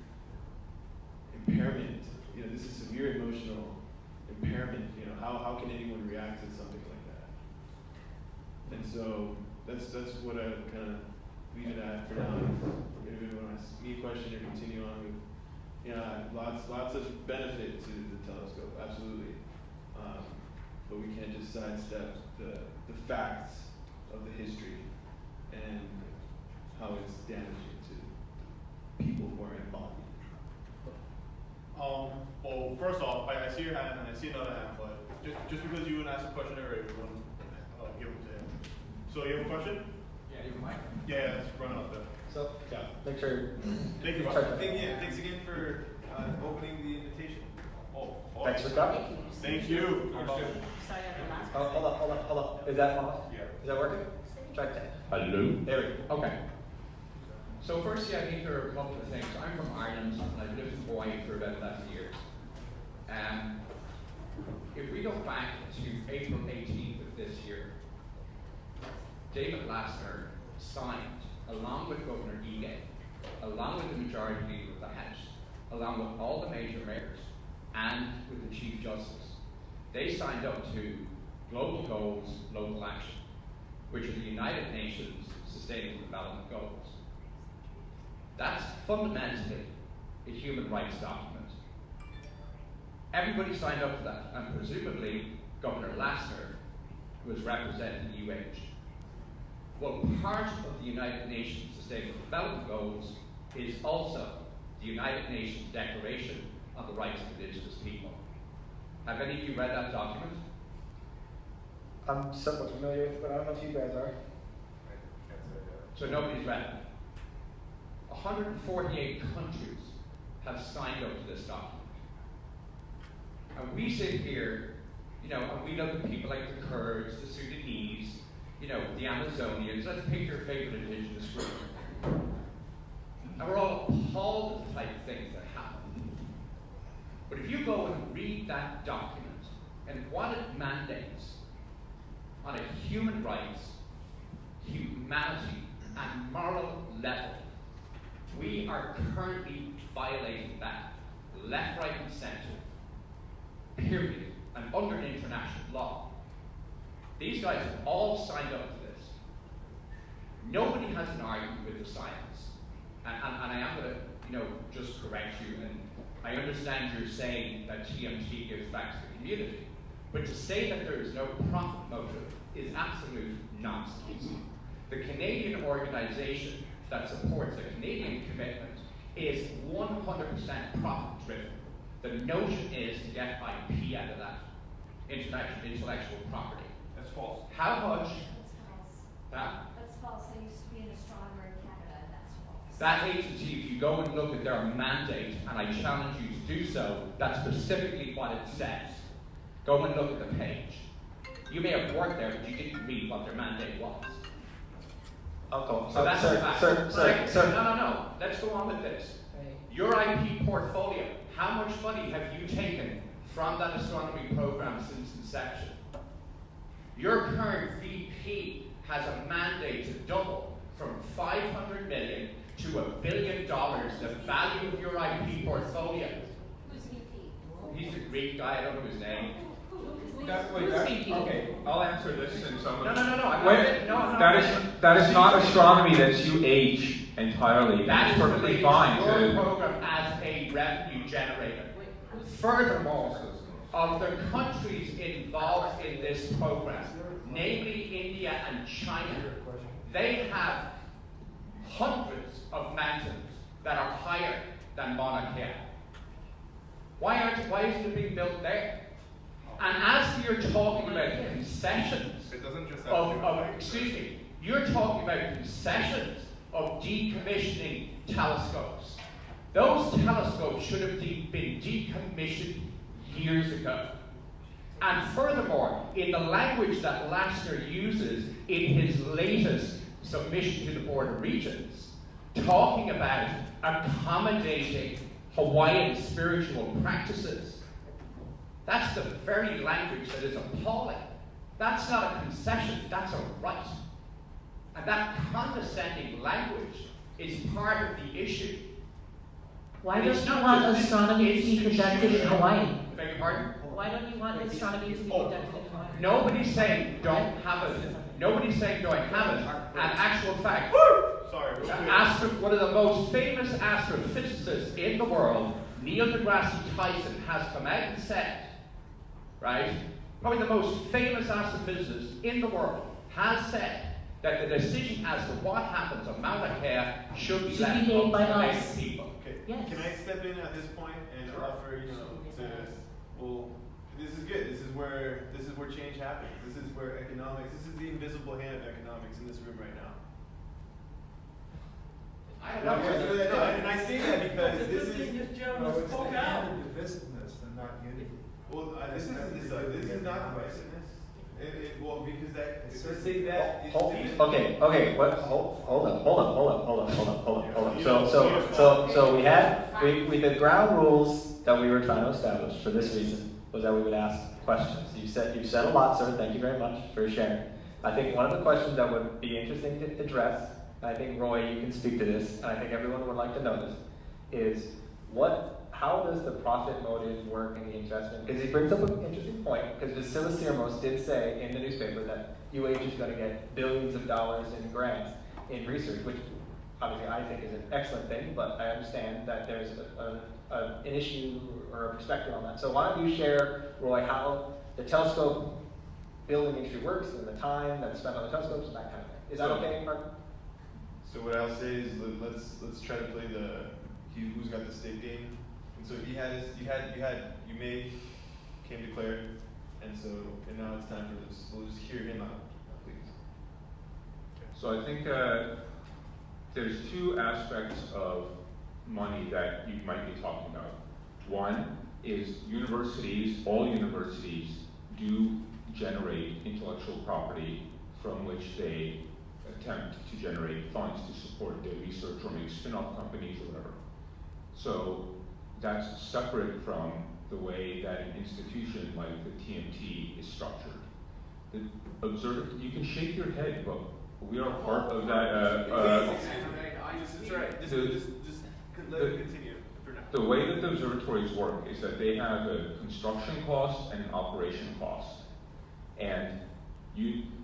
impairment. This is severe emotional impairment. How can anyone react to something like that? And so that's what I would kind of leave it at for now. If anyone wants to ask me a question or continue on with, lots of benefit to the telescope, absolutely. But we can't just sidestep the facts of the history and how it's damaging people who are embodied? Well, first off, I see your hand and I see another hand, but just because you didn't ask a question already, we're going to give it to him. So you have a question? Yeah, you mic. Yeah, let's run it up there. So, yeah, make sure. Thank you, Sorry. Bob. Thanks again for opening the invitation. Oh, Thanks for coming. Thank you. Sorry, I'm the last Oh, hold up. Is that on? Yeah. Is that working? Check that. Hello. There we go. Okay. So firstly, I think there are a couple of things. I'm from Ireland and I've lived in Hawaii for about 11 years. If we go back to April 18th of this year, David Lassner signed, along with Governor Ige, along with the majority leader of the House, along with all the major mayors, and with the Chief Justice, they signed up to Global Goals, Local Action, which are the United Nations Sustainable Development Goals. That's fundamentally a human rights document. Everybody signed up to that, and presumably Governor Lassner was representing UH. Well, part of the United Nations Sustainable Development Goals is also the United Nations Declaration on the Rights of Indigenous People. Have any of you read that document? I'm somewhat familiar with it, but I don't know if you guys are. So nobody's read it. 148 countries have signed up to this document. And we sit here, and we look at people like the Kurds, the Sudanese, the Amazonians. Let's pick your favorite indigenous group. And we're all appalled at the type of things that happen. But if you go and read that document and what it mandates on a human rights, humanity, and moral level, we are currently violating that left, right, and center, period, and under international law. These guys have all signed up to this. Nobody has an argument with the science. And I am going to just correct you, and I understand you're saying that TMT gives back to the community. But to say that there is no profit motive is absolute nonsense. The Canadian organization that supports the Canadian commitment is 100% profit driven. The notion is to get IP out of that, intellectual property. That's false. How much? That's false. That? That's false. I used to be an astronomer in Canada. That's false. That agency, if you go and look at their mandate, and I challenge you to do so, that's specifically what it says. Go and look at the page. You may have worked there, but you didn't read what their mandate was. Uncle. So that's a fact. Sir. No. Let's go on with this. Your IP portfolio, how much money have you taken from that astronomy program since inception? Your current VP has a mandate to double from $500 million to $1 billion the value of your IP portfolio. Who's VP? He's a Greek guy, I don't know his name. Okay, I'll answer this and someone. No. Wait, no. that is not astronomy, that's UH entirely. That is perfectly related fine. to your program as a revenue generator. Furthermore, of the countries involved in this program, namely India and China, they have hundreds of mountains that are higher than Mauna Kea. Why isn't it being built there? And as you're talking about concessions It doesn't just have you're talking about concessions of decommissioning telescopes. Those telescopes should have been decommissioned years ago. And furthermore, in the language that Lassner uses in his latest submission to the Board of Regents, talking about accommodating Hawaiian spiritual practices, that's the very language that is appalling. That's not a concession, that's a right. And that condescending language is part of the issue. Why don't you want astronomy to be conducted in Hawaii? Beg your pardon? Why don't you want astronomy to be conducted in Hawaii? Nobody's saying don't have it. Nobody's saying don't have it. And actual fact, one of the most famous astrophysicists in the world, Neil deGrasse Tyson, has come out and said, right, probably the most famous astrophysicist in the world, has said that the decision as to what happens on Mauna Kea should be left up to the American people. Yes. Can I step in at this point and offer, well, this is good. This is where change happens. This is where economics. This is the invisible hand of economics in this room right now. And I say that because this is divisiveness and not unity. well. This is not divisiveness. Well, because that. Okay, what, hold up. So we the ground rules that we were trying to establish for this reason was that we would ask questions. You said a lot, sir, thank you very much for sharing. I think one of the questions that would be interesting to address, and I think Roy, you can speak to this, and I think everyone would like to know this, is how does the profit motive work in the investment? Because he brings up an interesting point, because Vasily Sirmos did say in the newspaper that UH is going to get billions of dollars in grants in research, which obviously I think is an excellent thing, but I understand that there's an issue or a perspective on that. So why don't you share, Roy, how the telescope building industry works and the time that's spent on the telescopes and that kind of thing. Is that okay, Mark? So what I'll say is let's try to play who's got the stake game. And so you came declared, and now it's time for this. We'll just hear him out, please. So I think there's two aspects of money that you might be talking about. One is all universities do generate intellectual property from which they attempt to generate funds to support their research or make spin-off companies or whatever. So that's separate from the way that an institution like the TMT is structured. You can shake your head, but we are part of that. That's right. Just let it continue for now. The way that the observatories work is that they have a construction cost and an operation cost. And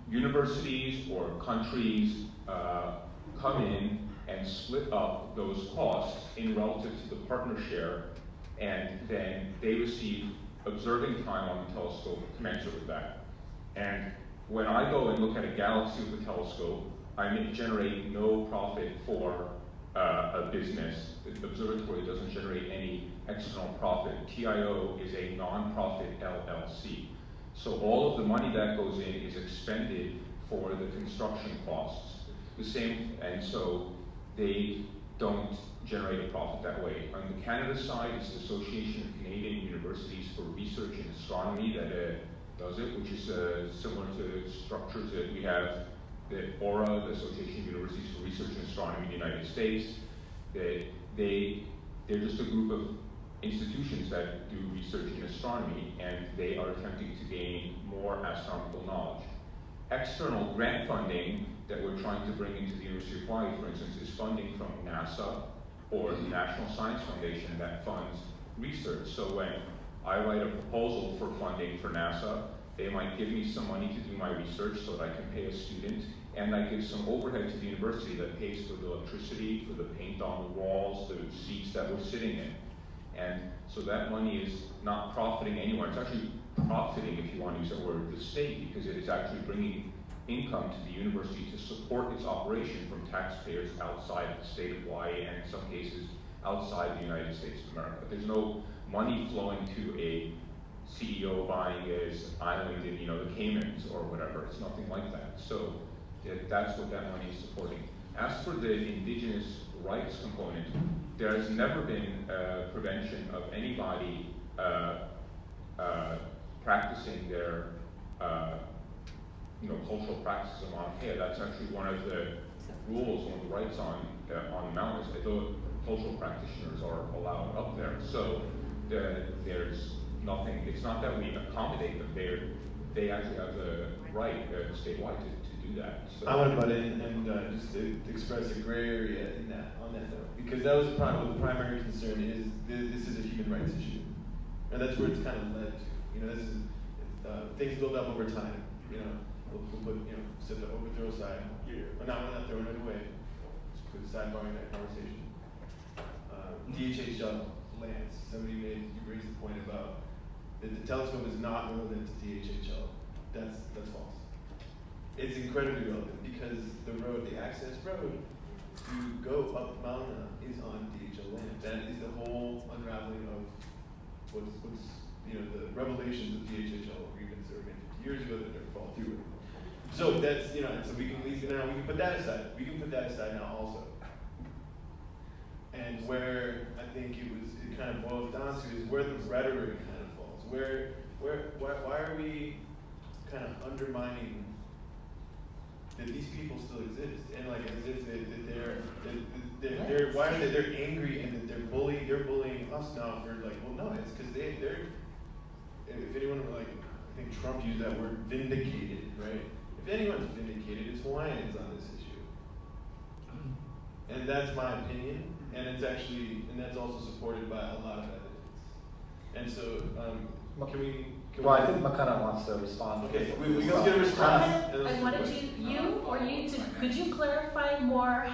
universities or countries come in and split up those costs in relative to the partner share, and then they receive observing time on the telescope commensurate with that. And when I go and look at a galaxy with a telescope, I may generate no profit for a business. The observatory doesn't generate any external profit. TIO is a non-profit LLC. So all of the money that goes in is expended for the construction costs. And so they don't generate a profit that way. On the Canada side, it's the Association of Canadian Universities for Research in Astronomy that does it, which is similar to structures that we have, the AURA, the Association of Universities for Research in Astronomy in the United States. They're just a group of institutions that do research in astronomy, and they are attempting to gain more astronomical knowledge. External grant funding that we're trying to bring into the University of Hawaii, for instance, is funding from NASA or the National Science Foundation that funds research. So when I write a proposal for funding for NASA, they might give me some money to do my research so that I can pay a student, and I give some overhead to the university that pays for the electricity, for the paint on the walls, the seats that we're sitting in. And so that money is not profiting anyone. It's actually profiting, if you want to use that word, the state, because it is actually bringing income to the university to support its operation from taxpayers outside the state of Hawaii, and in some cases outside the United States of America. There's no money flowing to a CEO buying his island in the Caymans or whatever. It's nothing like that. So that's what that money is supporting. As for the indigenous rights component, there has never been prevention of anybody practicing their cultural practices of Maunakea. That's actually one of the rules, one of the rights on the mountains. The cultural practitioners are allowed up there. So there's nothing. It's not that we accommodate them. They actually have the right statewide to do that. So I want to butt in and just to express a gray area on that note, because that was the primary concern is this is a human rights issue, and that's where it's kind of led to. This is things build up over time. We'll put set the overthrow aside. We're not throwing it away. Just put sidebarring that conversation. DHHL lands. You raised the point about that the telescope is not relevant to DHHL. That's false. It's incredibly relevant because the access road to go up Mauna is on DHL land. That is the what's the revelations of DHHL agreements that were made 50 years ago that never fall through. So that's and so we can leave it now. We can put that aside. We can put that aside now also. And where I think it kind of boils down to is where the rhetoric kind of falls. Why are we kind of undermining that these people still exist, and like as if they're why are they're angry and that they're bullying us now for like, well no, it's because they're if anyone like, I think Trump used that word vindicated, right? If anyone's vindicated, it's Hawaiians on this issue, and that's my opinion, and that's also supported by a lot of evidence, and so can we? Well, I think Makana wants to respond. Okay, we can get a response. I wanted could you clarify more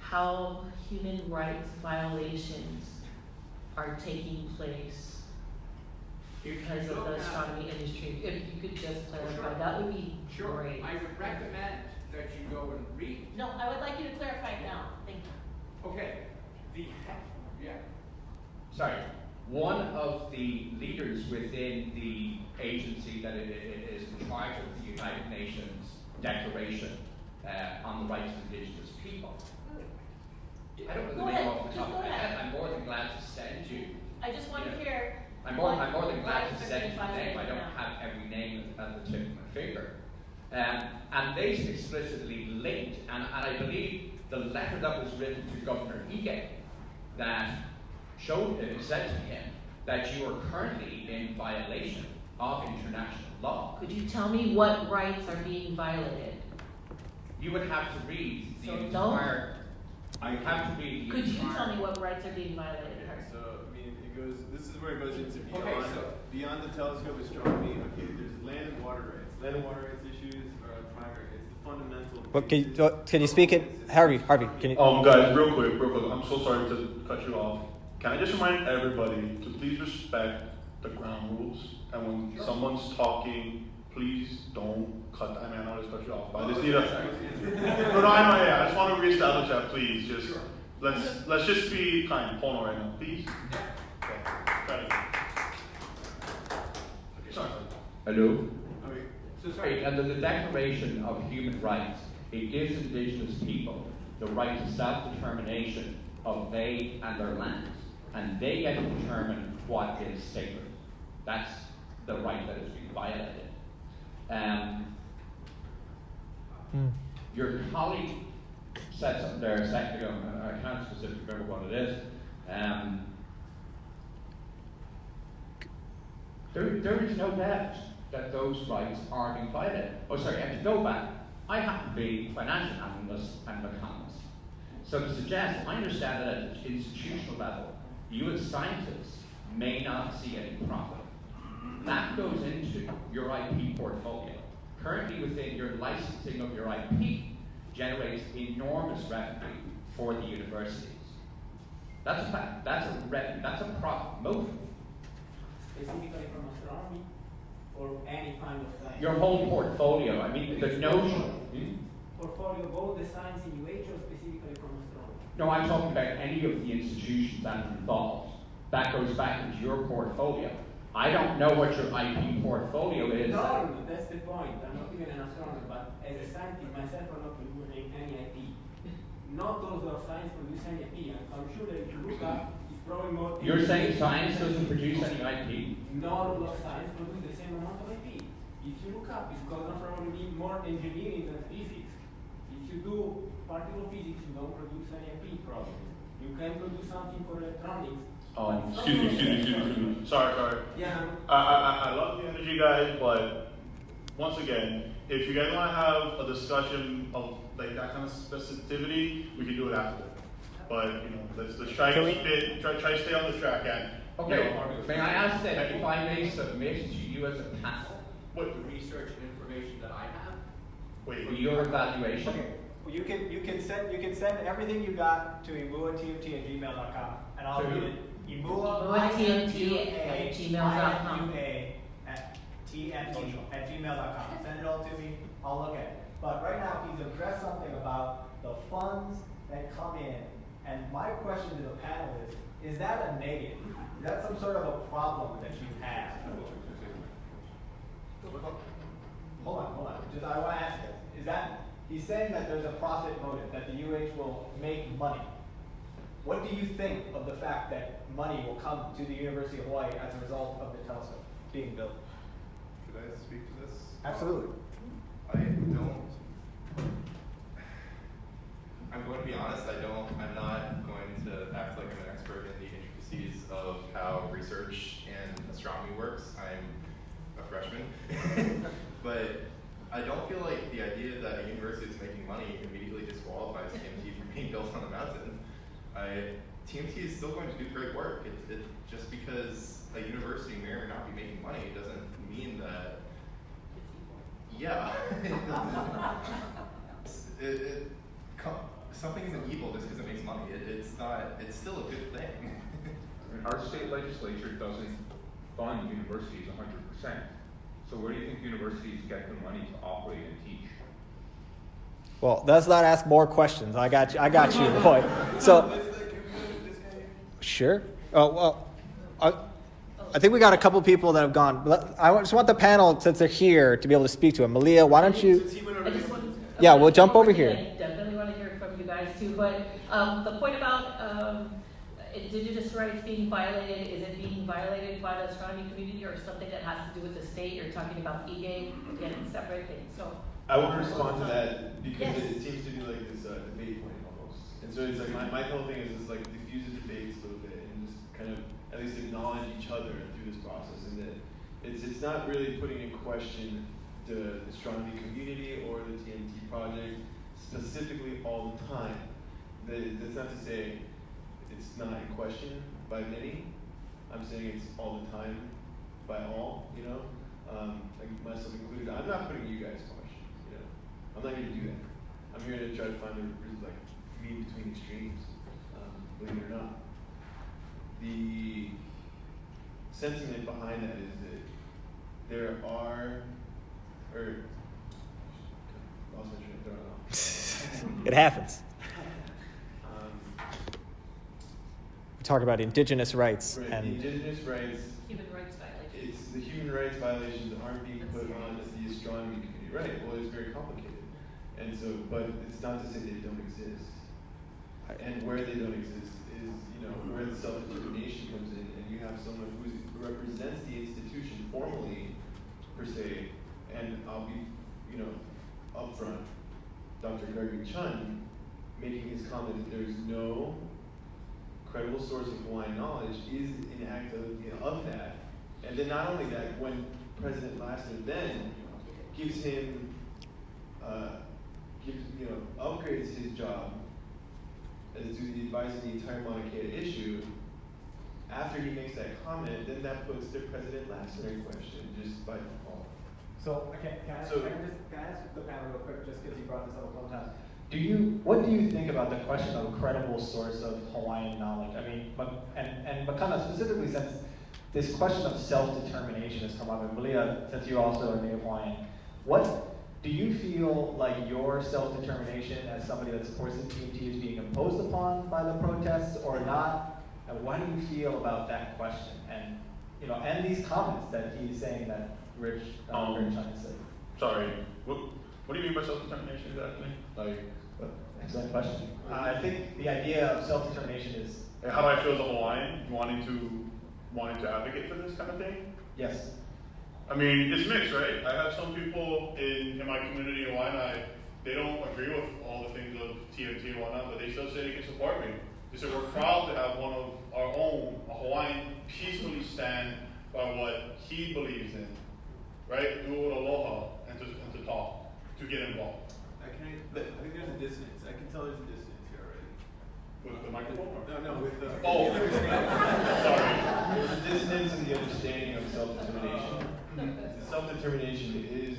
how human rights violations are taking place because of the astronomy industry? If you could just clarify, that would be great. I would recommend that you go and read. No, I would like you to clarify now. Thank you. Okay. Sorry. One of the leaders within the agency that is in charge of the United Nations Declaration on the Rights of Indigenous People. I don't know the name off the top of my head. I'm more than glad to send you. I just want to hear. I'm more than glad to send you the name. I don't have every name at the tip of my finger. And they explicitly linked, and I believe the letter that was written to Governor Ige that said to him that you are currently in violation of international law. Could you tell me what rights are being violated? You would have to read the So entire. I have to read the Could you entire. tell me what rights are being violated? So I mean, this is where it goes into so- beyond the telescope astronomy. Okay, there's land and water rights. Land and water rights issues are primary. It's the fundamental. But can you speak it, Harvey? Can you? Guys, real quick. I'm so sorry to cut you off. Can I just remind everybody to please respect the ground rules, and when someone's talking, please don't cut. I mean, I know I just cut you off, but I just need a. No, I know. Yeah, I just want to reestablish that. Please, just let's just be kind. Hold on right now, please. Okay. Sorry. Hello. Okay. So sorry. Under the Declaration of Human Rights, it gives Indigenous people the right to self-determination of they and their lands. And they get to determine what is sacred. That's the right that is being violated. Your colleague said something there a second ago, and I can't specifically remember what it is. There is no doubt that those rights are being violated. Oh, sorry, I have to go back. I happen to be a financial analyst and an economist. So to suggest, I understand that at an institutional level, you as scientists may not see any profit. That goes into your IP portfolio. Currently within your licensing of your IP generates enormous revenue for the universities. That's a fact. That's a revenue. That's a profit motive. Specifically from astronomy or any kind of science? Your whole portfolio. I mean, the notion. Portfolio, both the science in UH or specifically from astronomy? No, I'm talking about any of the institutions that are involved. That goes back into your portfolio. I don't know what your IP portfolio is. No, that's the point. I'm not even an astronomer, but as a scientist myself, I'm not producing any IP. Not those of science produce any IP. I'm sure that if you look up, it's probably more. You're saying science doesn't produce any IP? Not all of science produce the same amount of IP. If you look up, it's because I'm probably need more engineering than physics. If you do particle physics, you don't produce any IP probably. You can produce something for electronics. Excuse me. Sorry. Yeah. I love the energy, guys, but once again, if you guys want to have a discussion of like that kind of specificity, we can do it after. But let's try to keep it. Try to stay on the track. And okay. May I ask that if I may submit to you as a panel the research and information that I have for wait. your evaluation? Okay. Well, you can send everything you got to imuatmt@gmail.com, and I'll read it. imuatmt@gmail.com. imuatmt@gmail.com. Send it all to me. I'll look at it. But right now, he's addressed something about the funds that come in And my question to the panel is that a negative? Is that some sort of a problem that you have? Hold on. Just I want to ask you, is that, he's saying that there's a profit motive, that the UH will make money. What do you think of the fact that money will come to the University of Hawaii as a result of the telescope being built? Could I speak to this? Absolutely. I'm going to be honest, I'm not going to act like I'm an expert in the intricacies of how research in astronomy works. I'm a freshman. But I don't feel like the idea that a university is making money immediately disqualifies TMT from being built on the mountain. TMT is still going to do great work. It just because a university may or may not be making money doesn't mean that. Yeah. Something isn't evil just because it makes money. It's not. It's still a good thing. I mean, our state legislature doesn't fund universities 100%. So where do you think universities get the money to operate and teach? Well, let's not ask more questions. I got you, boy. So, sure. Oh well, I think we got a couple people that have gone. I just want the panel, since they're here, to be able to speak to him. Malia, why don't you? Yeah, we'll jump over here. I definitely want to hear from you guys too. But the point about indigenous rights being violated, is it being violated by the astronomy community or something that has to do with the state? You're talking about e-game, getting separate things. So I would respond to that because Yes. it seems to be like this debate point almost. And so it's like my whole thing is just like diffuse the debates a little bit and just kind of at least acknowledge each other through this process, and that it's not really putting in question the astronomy community or the TMT project specifically all the time. That's not to say it's not in question by many. I'm saying it's all the time by all, you know, like myself included. I'm not putting you guys in question, you know. I'm not here to do that. I'm here to try to find the like mean between extremes, believe it or not. The sentiment behind that is that there are, lost my train of thought. It happens. We talk about indigenous rights Right, and the indigenous rights. human rights violations. It's the human rights violations that aren't being put on the astronomy community. Right. Well, it's very complicated, and so, but it's not to say they don't exist. And where they don't exist is, you know, where the self-determination comes in, and you have someone who represents the institution formally, per se. And I'll be, you know, upfront. Dr. Gregory Chun making his comment that there's no credible source of Hawaiian knowledge is an act of, you know, of that. And then not only that, when President Lassner then gives him, upgrades his job as to the advising the entire Maunakea issue, after he makes that comment, then that puts the President Lassner in question just by default. So, can I ask the panel real quick, just because you brought this up a couple times? What do you think about the question of a credible source of Hawaiian knowledge? I mean, and Makana specifically, since this question of self-determination has come up, and Malia, since you also are Native Hawaiian, what do you feel like your self-determination as somebody that supports the TMT is being imposed upon by the protests or not? And what do you feel about that question? And you know, and these comments that he's saying that Rich Chun said. Sorry, what do you mean by self-determination exactly? Like, Excellent question. I think the idea of self-determination is. how do I feel as a Hawaiian wanting to advocate for this kind of thing? Yes. I mean, it's mixed, right? I have some people in my community in Waianae, they don't agree with all the things of TMT and whatnot, but they still say they can support me. They say we're proud to have one of our own, a Hawaiian, peacefully stand by what he believes in, right? Do it with aloha and to talk, to get involved. I think there's a dissonance. I can tell there's a dissonance here already. With the microphone? Or? No, with the. Oh, sorry. There's a dissonance in the understanding of self-determination. Self-determination is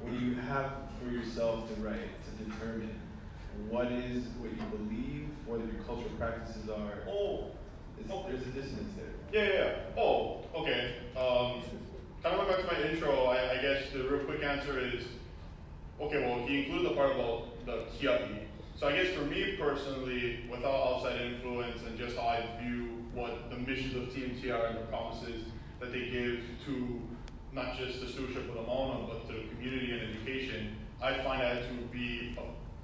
when you have for yourself the right to determine what is what you believe, what your cultural practices are. There's a dissonance there. Yeah. Oh, okay. Kind of going back to my intro, I guess the real quick answer is, okay, well, he included the part about the kia'i. So I guess for me personally, without outside influence and just how I view what the missions of TMT are and the promises that they give to not just the stewardship of the Mauna, but to the community and education, I find that to be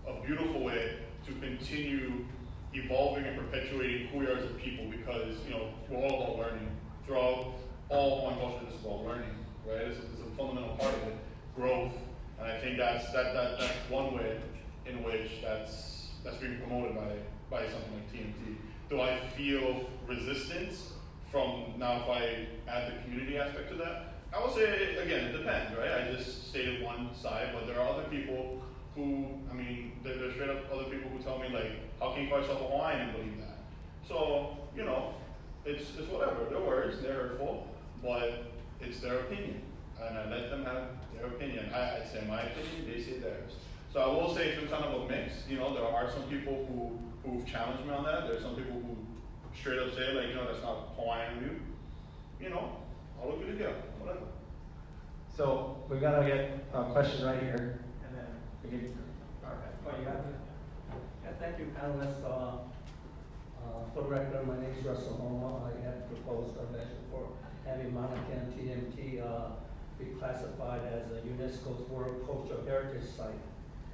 a beautiful way to continue evolving and perpetuating who we are as a people, because we're all about learning. Throughout all Hawaiian culture, this is about learning, right? It's a fundamental part of it, growth, and I think that's one way in which that's being promoted by something like TMT. Do I feel resistance from now if I add the community aspect to that? I will say, again, it depends, right? I just stated one side, but there are other people who, there's straight up other people who tell me, like, how can you call yourself a Hawaiian and believe that? So, it's whatever. They're words, they're hurtful, but it's their opinion. And I let them have their opinion. I say my opinion, they say theirs. So I will say it's been kind of a mix. There are some people who've challenged me on that. There's some people who straight up say, like, that's not Hawaiian of you. I'll look at it again, whatever. So we've got to get a question right here, and then we can. Oh, you got it? Yeah, thank you, panelists. For the record, my name is Russell Homa. I had proposed a measure for having Maunakea and TMT be classified as a UNESCO's World Cultural Heritage Site.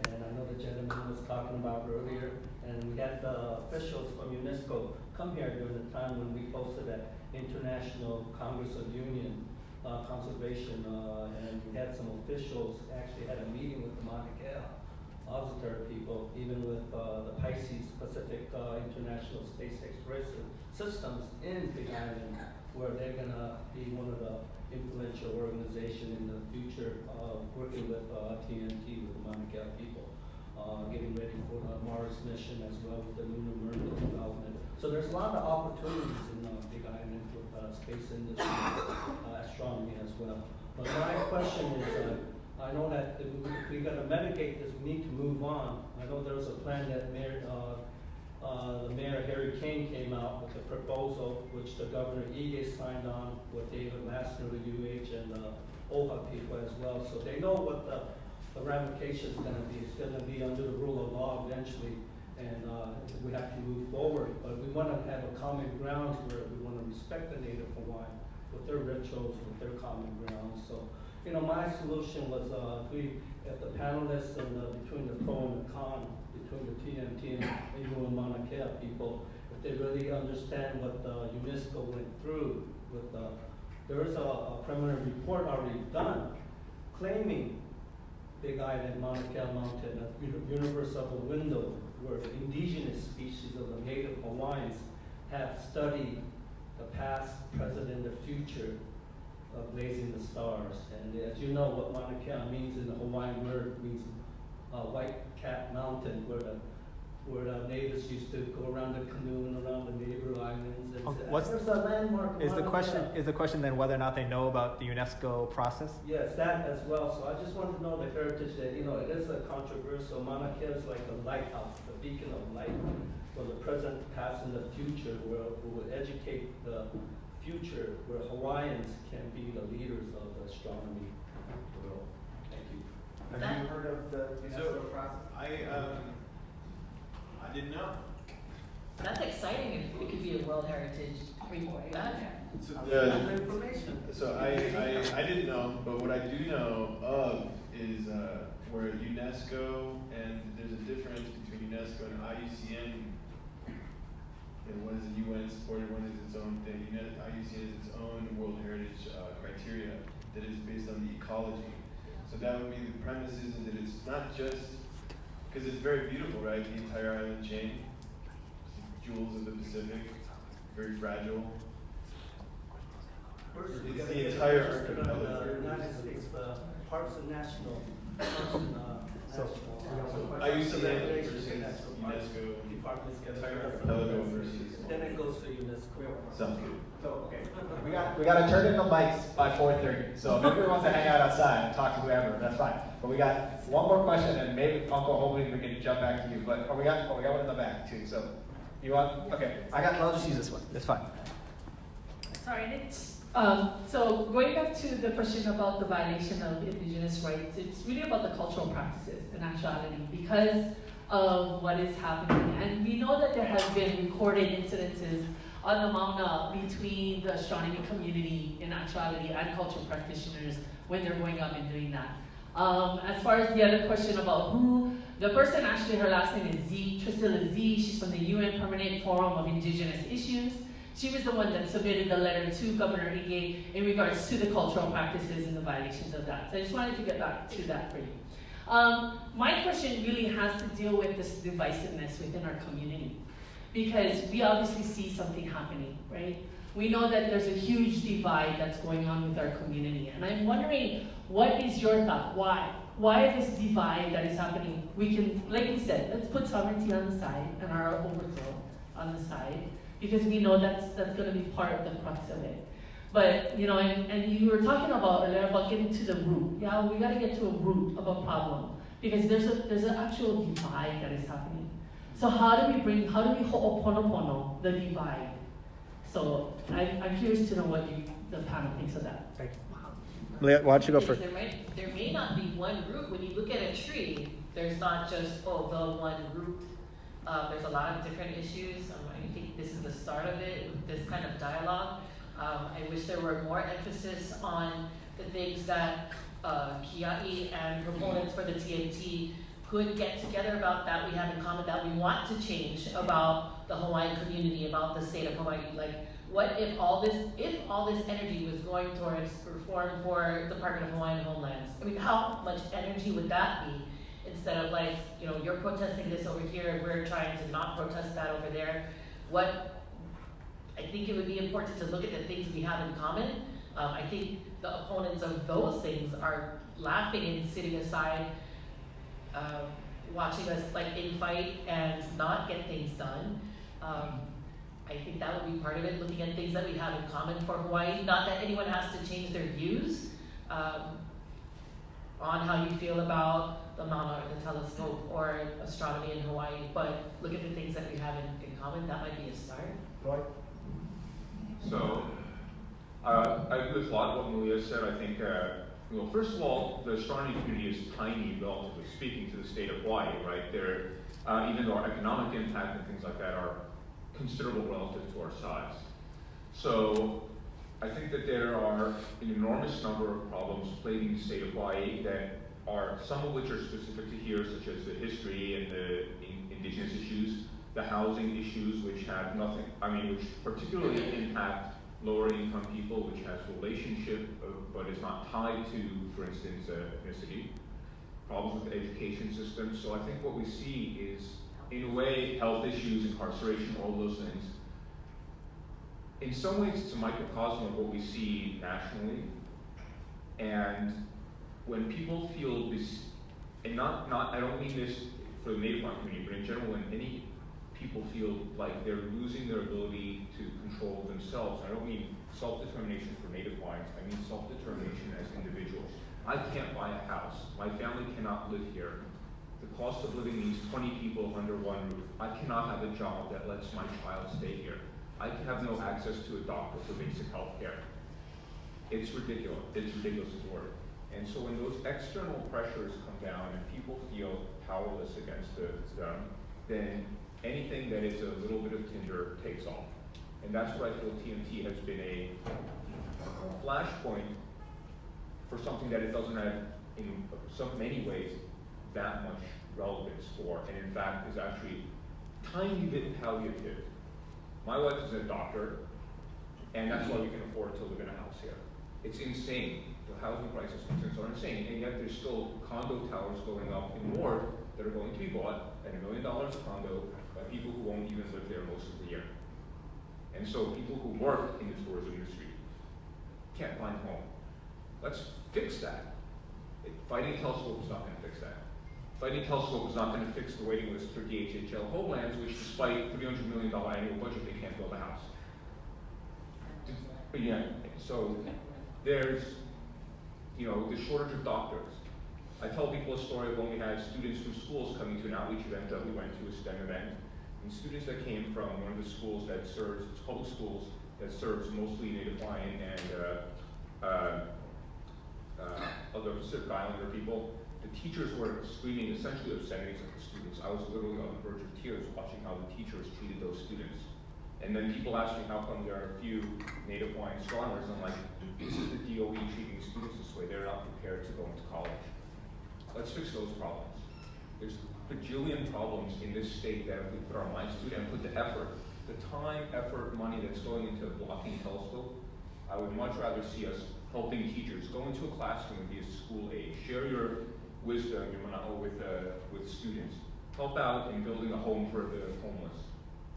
And I know the gentleman was talking about earlier, and we had the officials from UNESCO come here during the time when we posted at International Congress of Union Conservation, and we had some officials actually had a meeting with the Maunakea Auditor people, even with the Pisces Pacific International Space Exploration Systems in Big Island, where they're gonna be one of the influential organization in the future, working with TMT, with the Maunakea people, getting ready for the Mars mission as well with the lunar Merlin development. So there's a lot of opportunities in Big Island with space industry, astronomy as well. But my question is, I know that if we got to mitigate this, we need to move on. I know there was a plan that the Mayor Harry Kane came out with a proposal, which the Governor Ige signed on with David Lassner, the UH, and the OHA people as well. So they know what the ramifications going to be. It's going to be under the rule of law eventually, and we have to move forward. But we want to have a common ground where we want to respect the Native Hawaiian with their rituals, with their common grounds. So, my solution was if the panelists and between the pro and the con, between the TMT and Imua Manoa people, if they really understand what UNESCO went through with there is a preliminary report already done claiming Big Island, Mauna Kea Mountain, a universe of a window where the indigenous species of the Native Hawaiians have studied the past, present, and the future of blazing the stars. And as you know, what Mauna Kea means in the Hawaiian word means white cat mountain, where the natives used to go around the canoe and around the neighbor islands. And there's a landmark. Is the question then whether or not they know about the UNESCO process? Yes, that as well. So I just want to know the heritage that, it is a controversial. Mauna Kea is like a lighthouse, a beacon of light for the present, past, and the future, where we will educate the future, where Hawaiians can be the leaders of the astronomy world. Thank you. Have you heard of the UNESCO process? I didn't know. That's exciting if it could be a World Heritage report. So, That's information. So I didn't know, but what I do know of is where UNESCO, and there's a difference between UNESCO and IUCN. And one is a UN supported, one is its own thing. IUCN is its own World Heritage criteria that is based on the ecology. So that would be the premises, is that it's not just, because it's very beautiful, right? The entire island chain, jewels of the Pacific, very fragile. It's the entire archipelago. The United States Parks and National. IUCN versus UNESCO. Departments get Entire archipelago versus. Then it goes to UNESCO. Sounds good. So, okay, we got to turn in the mics by 4:30. So if everyone wants to hang out outside and talk to whoever, that's fine. But we got one more question, and maybe Uncle, hopefully we can jump back to you. But we got one in the back too. So you want? Okay, I'll just use this one. It's fine. Sorry, so going back to the question about the violation of indigenous rights, it's really about the cultural practices in actuality, because of what is happening. And we know that there have been recorded incidences on the Mauna between the astronomy community in actuality and cultural practitioners when they're going up and doing that. As far as the other question about who, the person actually, her last name is Z, Tristan Z, she's from the UN Permanent Forum of Indigenous Issues. She was the one that submitted the letter to Governor Ige in regards to the cultural practices and the violations of that. So I just wanted to get back to that for you. My question really has to deal with this divisiveness within our community, because we obviously see something happening, right? We know that there's a huge divide that's going on with our community, and I'm wondering, what is your thought? Why? Why this divide that is happening? We can, like we said, let's put sovereignty on the side and our overthrow on the side, because we know that's going to be part of the crux of it. But, you know, and you were talking about earlier about getting to the root. Yeah, we got to get to a root of a problem, because there's an actual divide that is happening. So how do we ho'oponopono the divide? So I'm curious to know what the panel thinks of that. Thank you. Why don't you go first? There may not be one root. When you look at a tree, there's not just, the one root. There's a lot of different issues. I think this is the start of it, this kind of dialogue. I wish there were more emphasis on the things that Kia'i and proponents for the TMT could get together about, that we have in common, that we want to change about the Hawaiian community, about the state of Hawaii. Like, what if all this energy was going towards reform for the Department of Hawaiian Homelands? I mean, how much energy would that be? Instead of like, you're protesting this over here and we're trying to not protest that over there. I think it would be important to look at the things we have in common. I think the opponents of those things are laughing and sitting aside, watching us like infight and not get things done. I think that would be part of it, looking at things that we have in common for Hawaii. Not that anyone has to change their views on how you feel about the Mauna or the telescope or astronomy in Hawaii, but look at the things that we have in common. That might be a start. Roy? So, I agree with a lot of what Malia said. I think, first of all, the astronomy community is tiny, relatively speaking, to the state of Hawaii, right? They're, even though our economic impact and things like that are considerable relative to our size. So, I think that there are an enormous number of problems plaguing the state of Hawaii that are, some of which are specific to here, such as the history and the indigenous issues, the housing issues, which have nothing, which particularly impact lower income people, which has relationship, but is not tied to, for instance, ethnicity. Problems with the education system. So I think what we see is, in a way, health issues, incarceration, all those things. In some ways, it's a microcosm of what we see nationally. And when people feel this, and I don't mean this for the Native Hawaiian community, but in general, when any people feel like they're losing their ability to control themselves. I don't mean self-determination for Native Hawaiians, I mean self-determination as individuals. I can't buy a house. My family cannot live here. The cost of living means 20 people under one roof. I cannot have a job that lets my child stay here. I have no access to a doctor for basic health care. It's ridiculous. It's ridiculous as a word. And so when those external pressures come down and people feel powerless against them, then anything that is a little bit of tinder takes off. And that's what I feel TMT has been a flashpoint for something that it doesn't have, in many ways, that much relevance for, and in fact is actually tiny bit palliative. My wife is a doctor, and that's why we can afford to live in a house here. It's insane. The housing prices are insane, and yet there's still condo towers going up in Ward that are going to be bought at $1 million a condo by people who won't even live there most of the year. And so people who work in the tourism industry can't find a home. Let's fix that. Fighting a telescope is not going to fix that. Fighting a telescope is not going to fix the waiting list for DHHL Homelands, which despite $300 million annual budget, they can't build a house. But yeah, so there's, the shortage of doctors. I tell people a story of when we had students from schools coming to an outreach event that we went to, a STEM event, and students that came from one of the schools that serves, public schools, that serves mostly Native Hawaiian and other Pacific Islander people, The teachers were screaming essentially obscenities at the students. I was literally on the verge of tears watching how the teachers treated those students. And then people ask me how come there are a few Native Hawaiian astronomers. I'm like, this is the DOE treating students this way. They're not prepared to go into college. Let's fix those problems. There's bajillion problems in this state that if we put our minds to it and put the effort, the time, effort, money that's going into blocking telescope, I would much rather see us helping teachers. Go into a classroom and be a school aide. Share your wisdom, your Manoa with students. Help out in building a home for the homeless.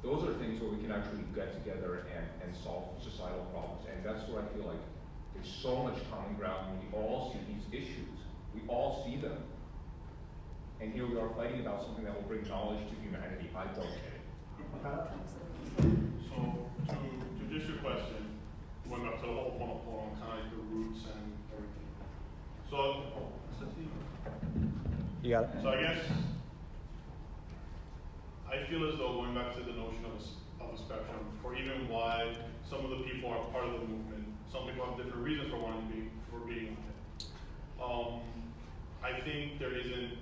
Those are things where we can actually get together and solve societal problems. And that's where I feel like there's so much common ground when we all see these issues. We all see them. And here we are fighting about something that will bring knowledge to humanity. I don't get it. So, to just your question, going back to the whole point, kind of like the roots and everything. So, You got it. So I guess I feel as though going back to the notion of the spectrum, for even why some of the people are part of the movement, some people have different reasons for wanting to be, for being on it. I think there isn't,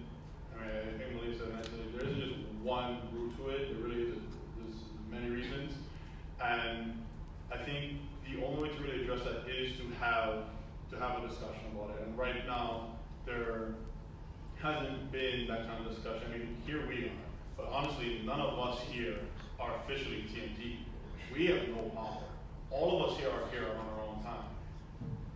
I think Melissa and I said, there isn't just one root to it, there really is, there's many reasons. And I think the only way to really address that is to have a discussion about it. And right now, there hasn't been that kind of discussion. I mean, here we are, but honestly, none of us here are officially TMT. We have no power. All of us here are on our own time,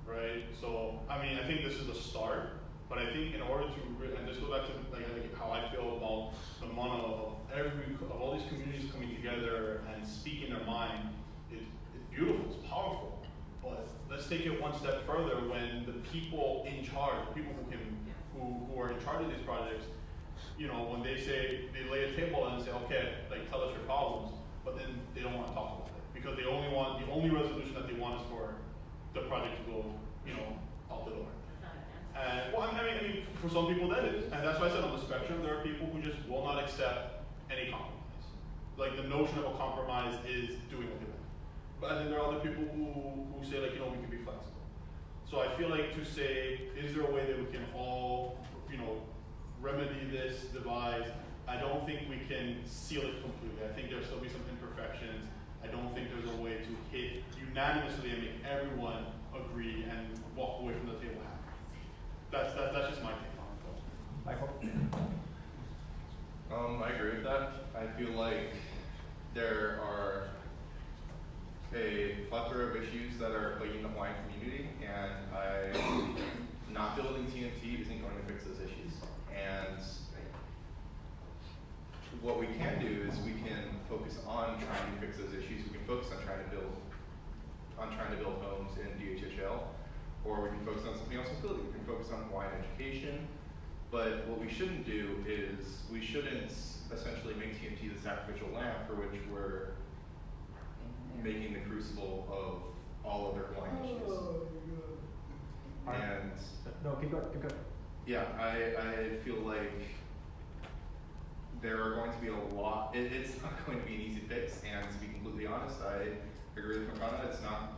right? So, I mean, I think this is a start, but I think in order to, and this goes back to like how I feel about the Manoa of all these communities coming together and speaking their mind. It's beautiful, it's powerful, but let's take it one step further when the people in charge, people who are in charge of these projects, you know, when they say, they lay a table and say, okay, like tell us your problems, but then they don't want to talk about it because they only want, the only resolution that they want is for the project to go, you know, out the door. And well, I mean, for some people that is, and that's why I said on the spectrum, there are people who just will not accept any compromise. Like the notion of a compromise is doing what they want. But then there are other people who say like, you know, we can be flexible. So I feel like to say, is there a way that we can all, you know, remedy this divide? I don't think we can seal it completely. I think there'll still be some imperfections. I don't think there's a way to hit unanimously and make everyone agree and walk away from the table happy. That's just my take on it. Michael? I agree with that. I feel like there are a plethora of issues that are plaguing the Hawaiian community, and not building TMT isn't going to fix those issues. And what we can do is we can focus on trying to fix those issues. We can focus on trying to build homes in DHHL, or we can focus on something else completely. We can focus on Hawaiian education. But what we shouldn't do is we shouldn't essentially make TMT the sacrificial lamb for which we're making the crucible of all other Hawaiian issues. And no, keep going. Yeah, I feel like there are going to be a lot. It's not going to be an easy fix, and to be completely honest, I agree with Makana. It's not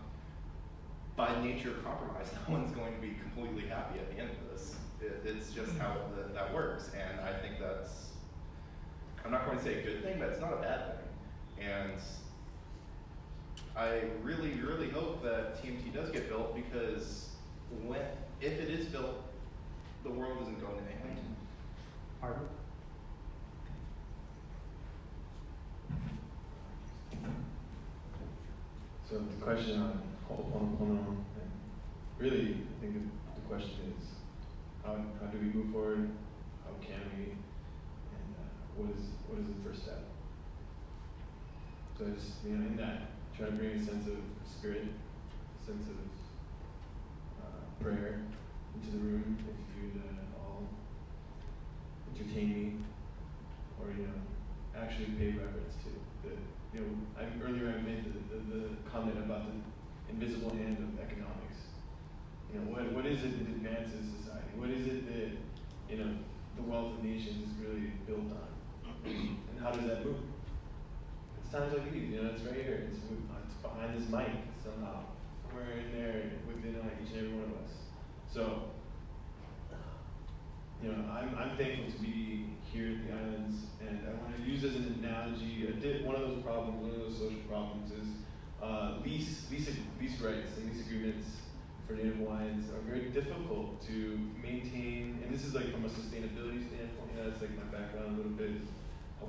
by nature of compromise. No one's going to be completely happy at the end of this. It's just how that works, and I think that's, I'm not going to say a good thing, but it's not a bad thing. And I really, really hope that TMT does get built, because if it is built, the world isn't going to end. Harvard? So the question on Ho'oponopono, really, I think the question is, how do we move forward? How can we? And what is the first step? So I just, in that, try to bring a sense of spirit, a sense of prayer into the room. If you'd all entertain me, or actually pay reference to the. Earlier I made the comment about the invisible hand of economics. What is it that advances society? What is it that the wealth of nations is really built on? And how does that move? It's times like these. It's right here. It's behind this mic somehow, somewhere in there within each and every one of us. So you know, I'm thankful to be here at the islands, and I want to use as an analogy, one of those problems, one of those social problems is lease rights and lease agreements for Native Hawaiians are very difficult to maintain, and this is like from a sustainability standpoint, you know, that's like my background a little bit.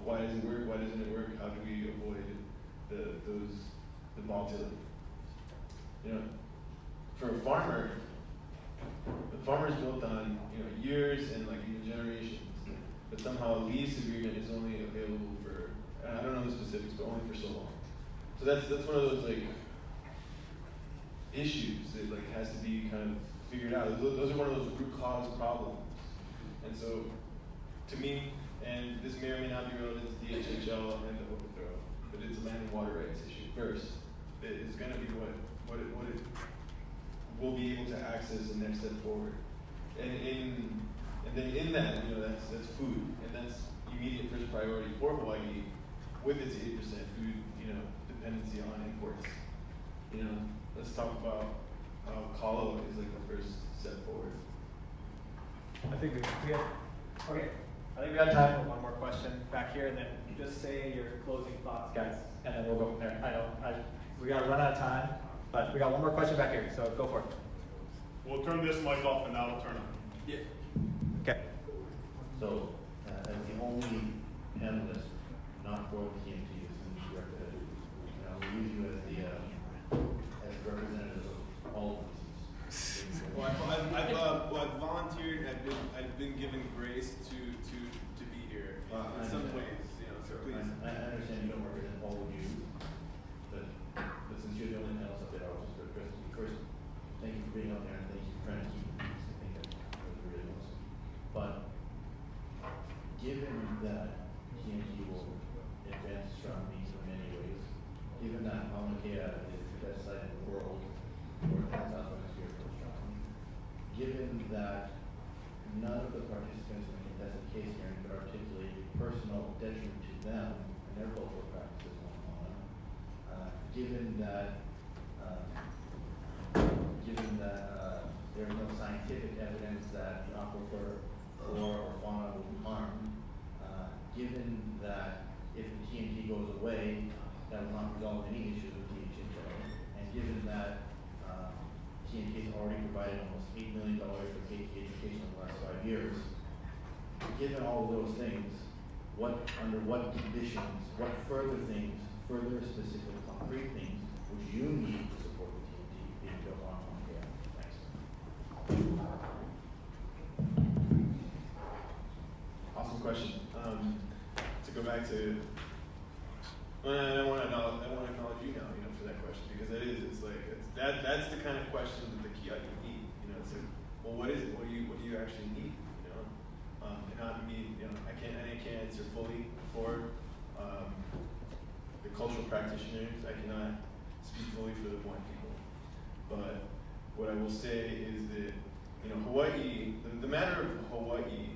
Why does it work? Why doesn't it work? How do we avoid the volatility? You know, for a farmer, the farmer is built on, you know, years and like even generations, but somehow a lease agreement is only available for, I don't know the specifics, but only for so long. So that's one of those like issues that like has to be kind of figured out. Those are one of those root cause problems. And so, to me, and this may or may not be relevant to DHHL and the overthrow, but it's a land and water rights issue first. It's going to be what it will be able to access the next step forward. And then in that, you know, that's food, and that's immediate first priority for Hawaii with its 8% food, you know, dependency on imports. You know, let's talk about how kalo is like the first step forward. I think we have, okay. I think we have time for one more question back here, and then just say your closing thoughts, guys, and then we'll go from there. We got to run out of time, but we got one more question back here, so go for it. We'll turn this mic off and now we'll turn on. Yeah. Okay. So, as the only panelist not for the TMT, we use you as the as representative of all of these. Well, I've volunteered. I've been given grace to be here in some ways. You know, so please. I understand you don't represent all of you, but since you're the only panelist up there, I was just address you first. Thank you for being up there, and thank you for trying to keep the peace. I think that's really awesome. But given that TMT will advance astronomy in many ways, given that Maunakea is the best site in the world for South Hemisphere for astronomy, given that none of the participants in the contested case hearing could articulate personal detriment to them and their cultural practices on Mauna, given that there is no scientific evidence that the aquifer, flora, or fauna will be harmed, given that if the TMT goes away, that will not resolve any issues with DHHL, and given that TMT has already provided almost $8 million for KT education in the last 5 years, given all of those things, under what conditions, what further specific concrete things would you need to support the TMT being built on Maunakea? Thanks. Awesome question. To go back to, I want to acknowledge you now, you know, for that question, because that's the kind of question that the key item need. You know, it's like, well, what is it? What do you actually need? You know, and not me. You know, I can't answer fully for the cultural practitioners. I cannot speak fully for the Hawaiian people. But what I will say is that, you know, Hawaii, the matter of Hawaii.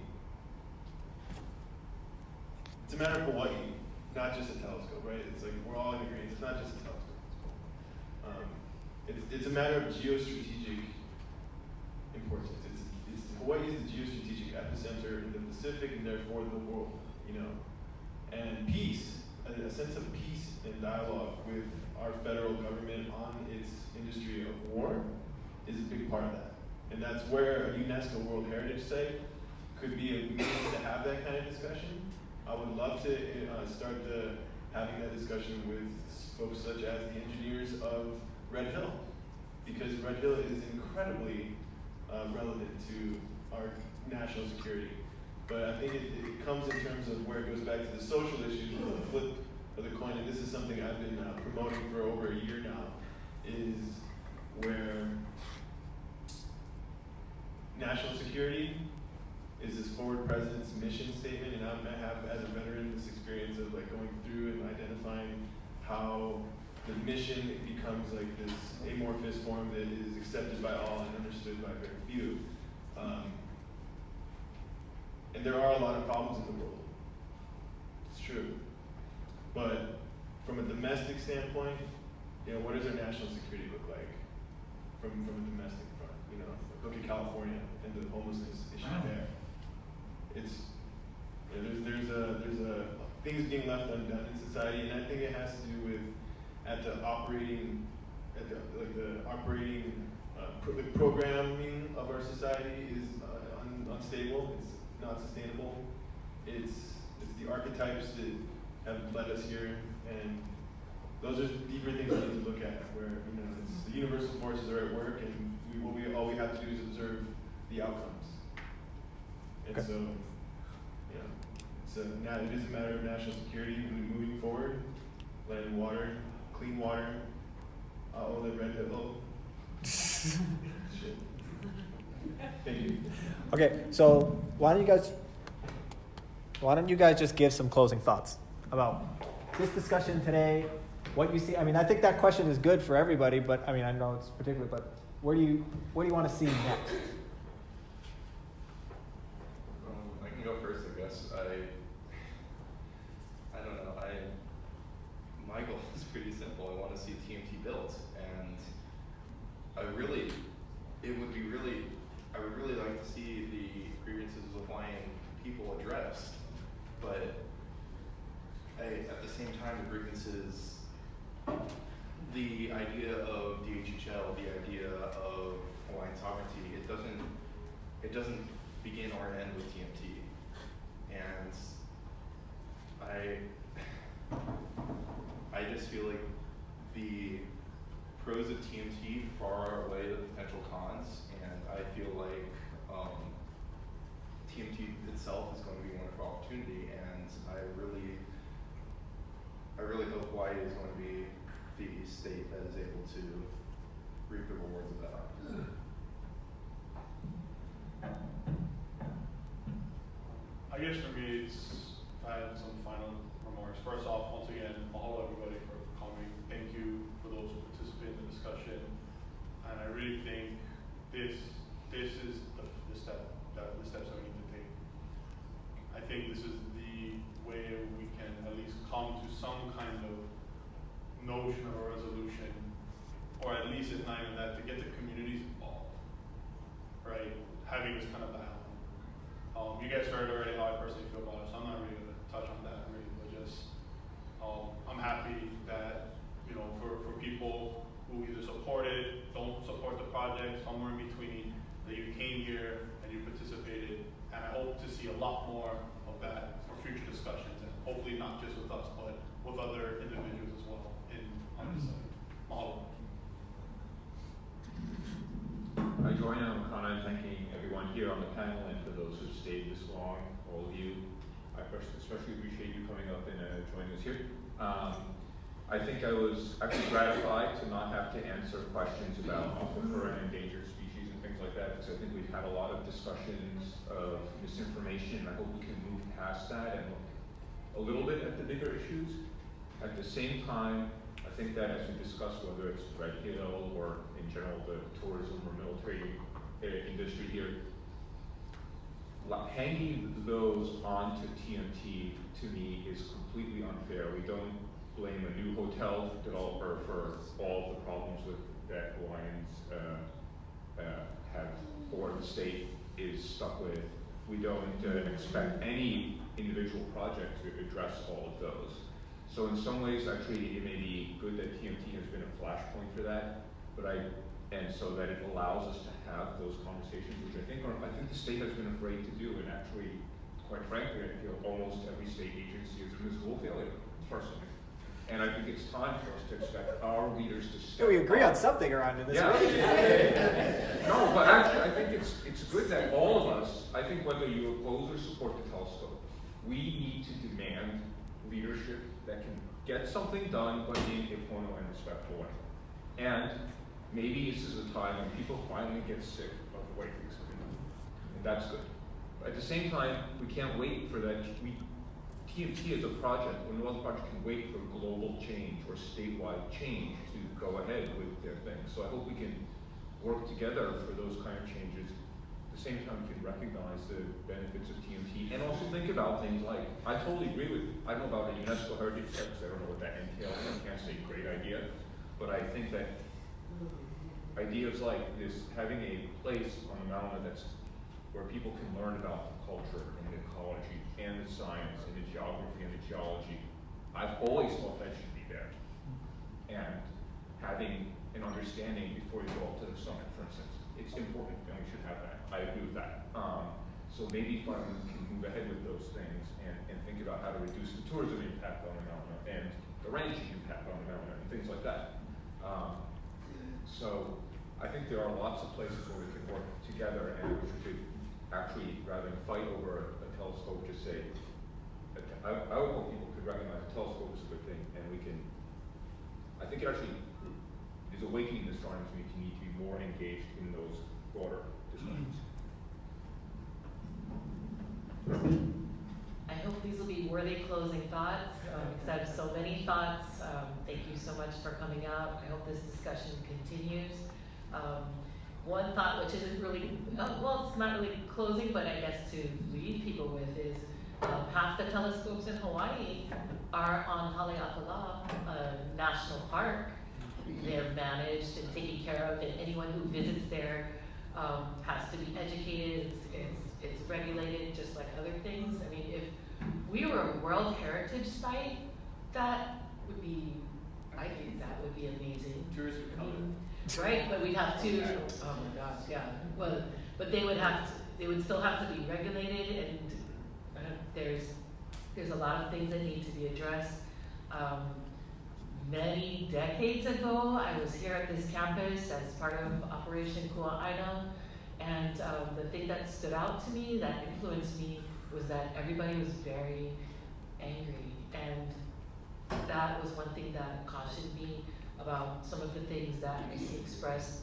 It's a matter of Hawaii, not just a telescope, right? It's like we're all in agreement. It's not just a telescope. It's a matter of geostrategic importance. Hawaii is the geostrategic epicenter in the Pacific and therefore the world. You know, and peace, a sense of peace and dialogue with our federal government on its industry of war, is a big part of that. And that's where a UNESCO World Heritage Site could be a means to have that kind of discussion. I would love to start having that discussion with folks such as the engineers of Red Hill, because Red Hill is incredibly relevant to our national security. But I think it comes in terms of where it goes back to the social issues, the flip of the coin, and this is something I've been promoting for over a year now, is where national security is this forward president's mission statement, and I have, as a veteran, this experience of like going through and identifying how the mission becomes like this amorphous form that is accepted by all and understood by very few. And there are a lot of problems in the world. It's true. But from a domestic standpoint, you know, what does our national security look like from a domestic front? You know, look at California and the homelessness issue there. it's there's a things being left undone in society, and I think it has to do with the programming of our society is unstable. It's not sustainable. It's the archetypes that have led us here, and those are deeper things we need to look at. Where it's the universal forces are at work, and all we have to do is observe the outcomes. And Okay. so, it is a matter of national security moving forward. Land and water, clean water. Oh, the red hill. Shit. Thank you. Okay, so why don't you guys just give some closing thoughts about this discussion today, what you see? I mean, I think that question is good for everybody, but I mean, I know it's particular, but what do you want to see next? I can go first, I guess. I don't know. My goal is pretty simple. I want to see TMT built, and I would really like to see the grievances of Hawaiian people addressed, but at the same time, the grievances, the idea of DHHL, the idea of Hawaiian sovereignty, it doesn't begin or end with TMT, and I just feel like the pros of TMT far outweigh the potential cons, and I feel like TMT itself is going to be a wonderful opportunity, and I really hope Hawaii is going to be the state that is able to reap the rewards of that opportunity. I guess for me, I had some final remarks. First off, once again, mahalo everybody for coming. Thank you for those who participated in the discussion. And I really think this is the steps that we need to take. I think this is the way we can at least come to some kind of notion of a resolution, or at least if not even that, to get the communities involved, right? Having this kind of dialogue. You guys heard already how I personally feel about it, so I'm not really going to touch on that really, but just I'm happy that, for people who either support it, don't support the project, somewhere in between, that you came here and you participated, and I hope to see a lot more of that for future discussions, and hopefully not just with us, but with other individuals as well on this side. Mahalo. I join in on Kana in thanking everyone here on the panel and for those who stayed this long, all of you. I especially appreciate you coming up and joining us here. I think I was actually gratified to not have to answer questions about aquifer and endangered species and things like that, because I think we've had a lot of discussions of misinformation, and I hope we can move past that and look a little bit at the bigger issues. At the same time, I think that as we discuss whether it's Red Hill or in general the tourism or military industry here, hanging those onto TMT to me is completely unfair. We don't blame a new hotel developer for all the problems that Hawaiians have or the state is stuck with. We don't expect any individual project to address all of those. So in some ways, actually, it may be good that TMT has been a flashpoint for that, and so that it allows us to have those conversations, which I think the state has been afraid to do, and actually, quite frankly, I feel almost every state agency is a school failure, personally. And I think it's time for us to expect our leaders to step We agree up. on something around in this room. Yeah. No, but actually, I think it's good that all of us, I think whether you oppose or support the telescope, we need to demand leadership that can get something done, but in a pono and respectful way. And maybe this is a time when people finally get sick of the way things have been done. And that's good. But at the same time, we can't wait for that. TMT is a project, or no other project can wait for global change or statewide change to go ahead with their thing. So I hope we can work together for those kind of changes. At the same time, we can recognize the benefits of TMT and also think about things like, I totally agree with, I don't know about a UNESCO heritage site, because I don't know what that entails. I can't say great idea, but I think that ideas like this, having a place on the mountain that's where people can learn about the culture and the ecology and the science and the geography and the geology. I've always thought that should be there. And having an understanding before you go up to the summit, for instance, it's important and we should have that. I agree with that. So maybe fund can move ahead with those things and think about how to reduce the tourism impact on the Mauna and the ranching impact on the Mauna and things like that. So I think there are lots of places where we can work together and we should actually, rather than fight over a telescope, just say, I would hope people could recognize a telescope is a good thing and we can, I think it actually is awakening the astronomy community to be more engaged in those broader discussions. I hope these will be worthy closing thoughts, because I have so many thoughts. Thank you so much for coming out. I hope this discussion continues. One thought, which isn't really, well, it's not really closing, but I guess to leave people with is half the telescopes in Hawaii are on Haleakala National Park. They're managed and taken care of, and anyone who visits there has to be educated. It's regulated just like other things. I mean, if we were a World Heritage Site, that would be, I think that would be amazing. Tourists would come. Right, but we'd have to, oh my gosh, yeah. Well, but they would still have to be regulated, and there's a lot of things that need to be addressed. Many decades ago, I was here at this campus as part of Operation Kua'aina, and the thing that stood out to me, that influenced me, was that everybody was very angry, and that was one thing that cautioned me about some of the things that I see expressed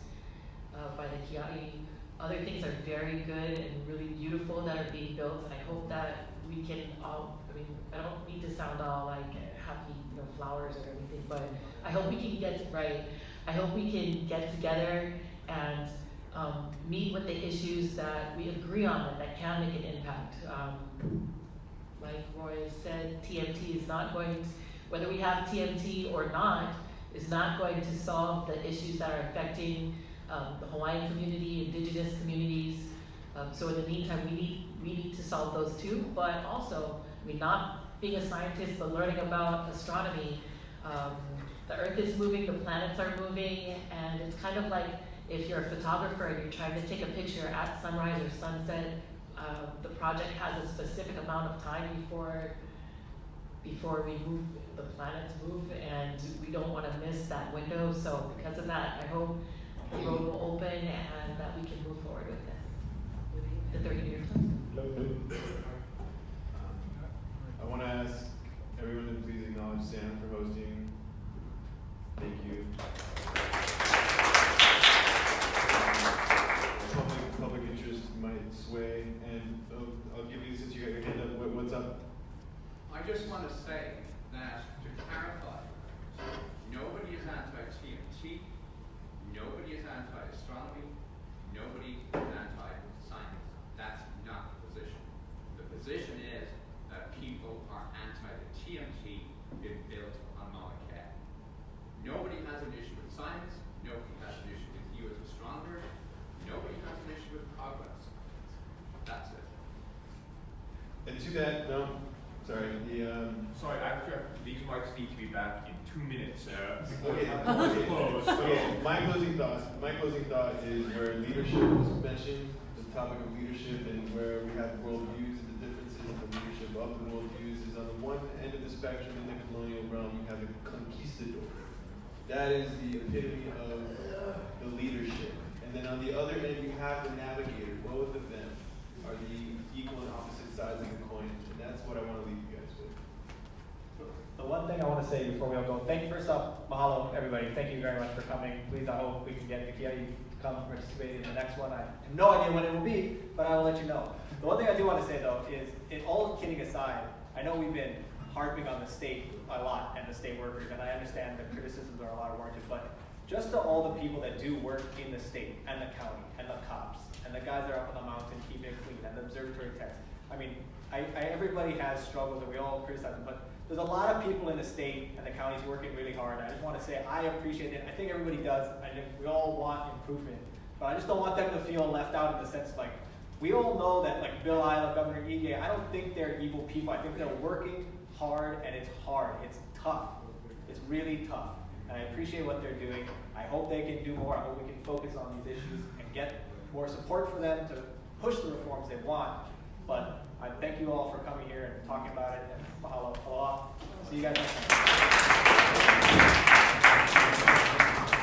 by the Kia'i. Other things are very good and really beautiful that are being built, and I hope that we can all, I mean, I don't need to sound all like happy, flowers or anything, but I hope we can get right. I hope we can get together and meet with the issues that we agree on that can make an impact. Like Roy said, TMT is not going to, whether we have TMT or not, is not going to solve the issues that are affecting the Hawaiian community, indigenous communities. So in the meantime, we need to solve those too, but also, I mean, not being a scientist, but learning about astronomy. The Earth is moving, the planets are moving, and it's kind of like if you're a photographer and you're trying to take a picture at sunrise or sunset, the project has a specific amount of time before we move, the planets move, and we don't want to miss that window. So because of that, I hope the road will open and that we can move forward with it. The 30-year time. I want to ask everyone to please acknowledge Sam for hosting. Thank you. Public interest might sway, and I'll give you, since you got your hand up, what's up? I just want to say that, to clarify, nobody is anti-TMT, nobody is anti-astronomy, nobody is anti-science. That's not the position. The position is that people are anti the TMT being built on Mauna Kea. Nobody has an issue with science, nobody has an issue with you as astronomers, nobody has an issue with progress. That's it. And to that, no, sorry, Sorry, these mics need to be back in 2 minutes. Okay, my closing thought is where leadership was mentioned, the topic of leadership, and where we have worldviews and the differences in the leadership of the worldviews is on the one end of the spectrum in the colonial realm, you have the conquistador. That is the epitome of the leadership. And then on the other end, you have the navigator. Both of them are the equal and opposite sides of the coin. And that's what I want to leave you guys with. The one thing I want to say before we all go, first off, mahalo everybody. Thank you very much for coming. Please, I hope we can get the Kia'i to come participate in the next one. I have no idea when it will be, but I will let you know. The one thing I do want to say though is, in all kidding aside, I know we've been harping on the state a lot and the state workers, and I understand the criticisms are a lot warranted, but just to all the people that do work in the state and the county and the cops and the guys that are up on the mountain keeping it clean and the observatory techs. I mean, everybody has struggles and we all criticize them, but there's a lot of people in the state and the counties working really hard. I just want to say I appreciate it. I think everybody does. I think we all want improvement, but I just don't want them to feel left out in the sense like we all know that like Bill Isla, Governor Ige, I don't think they're evil people. I think they're working hard, and it's hard. It's tough. It's really tough. And I appreciate what they're doing. I hope they can do more. I hope we can focus on these issues and get more support for them to push the reforms they want. But I thank you all for coming here and talking about it. And mahalo. See you guys next time.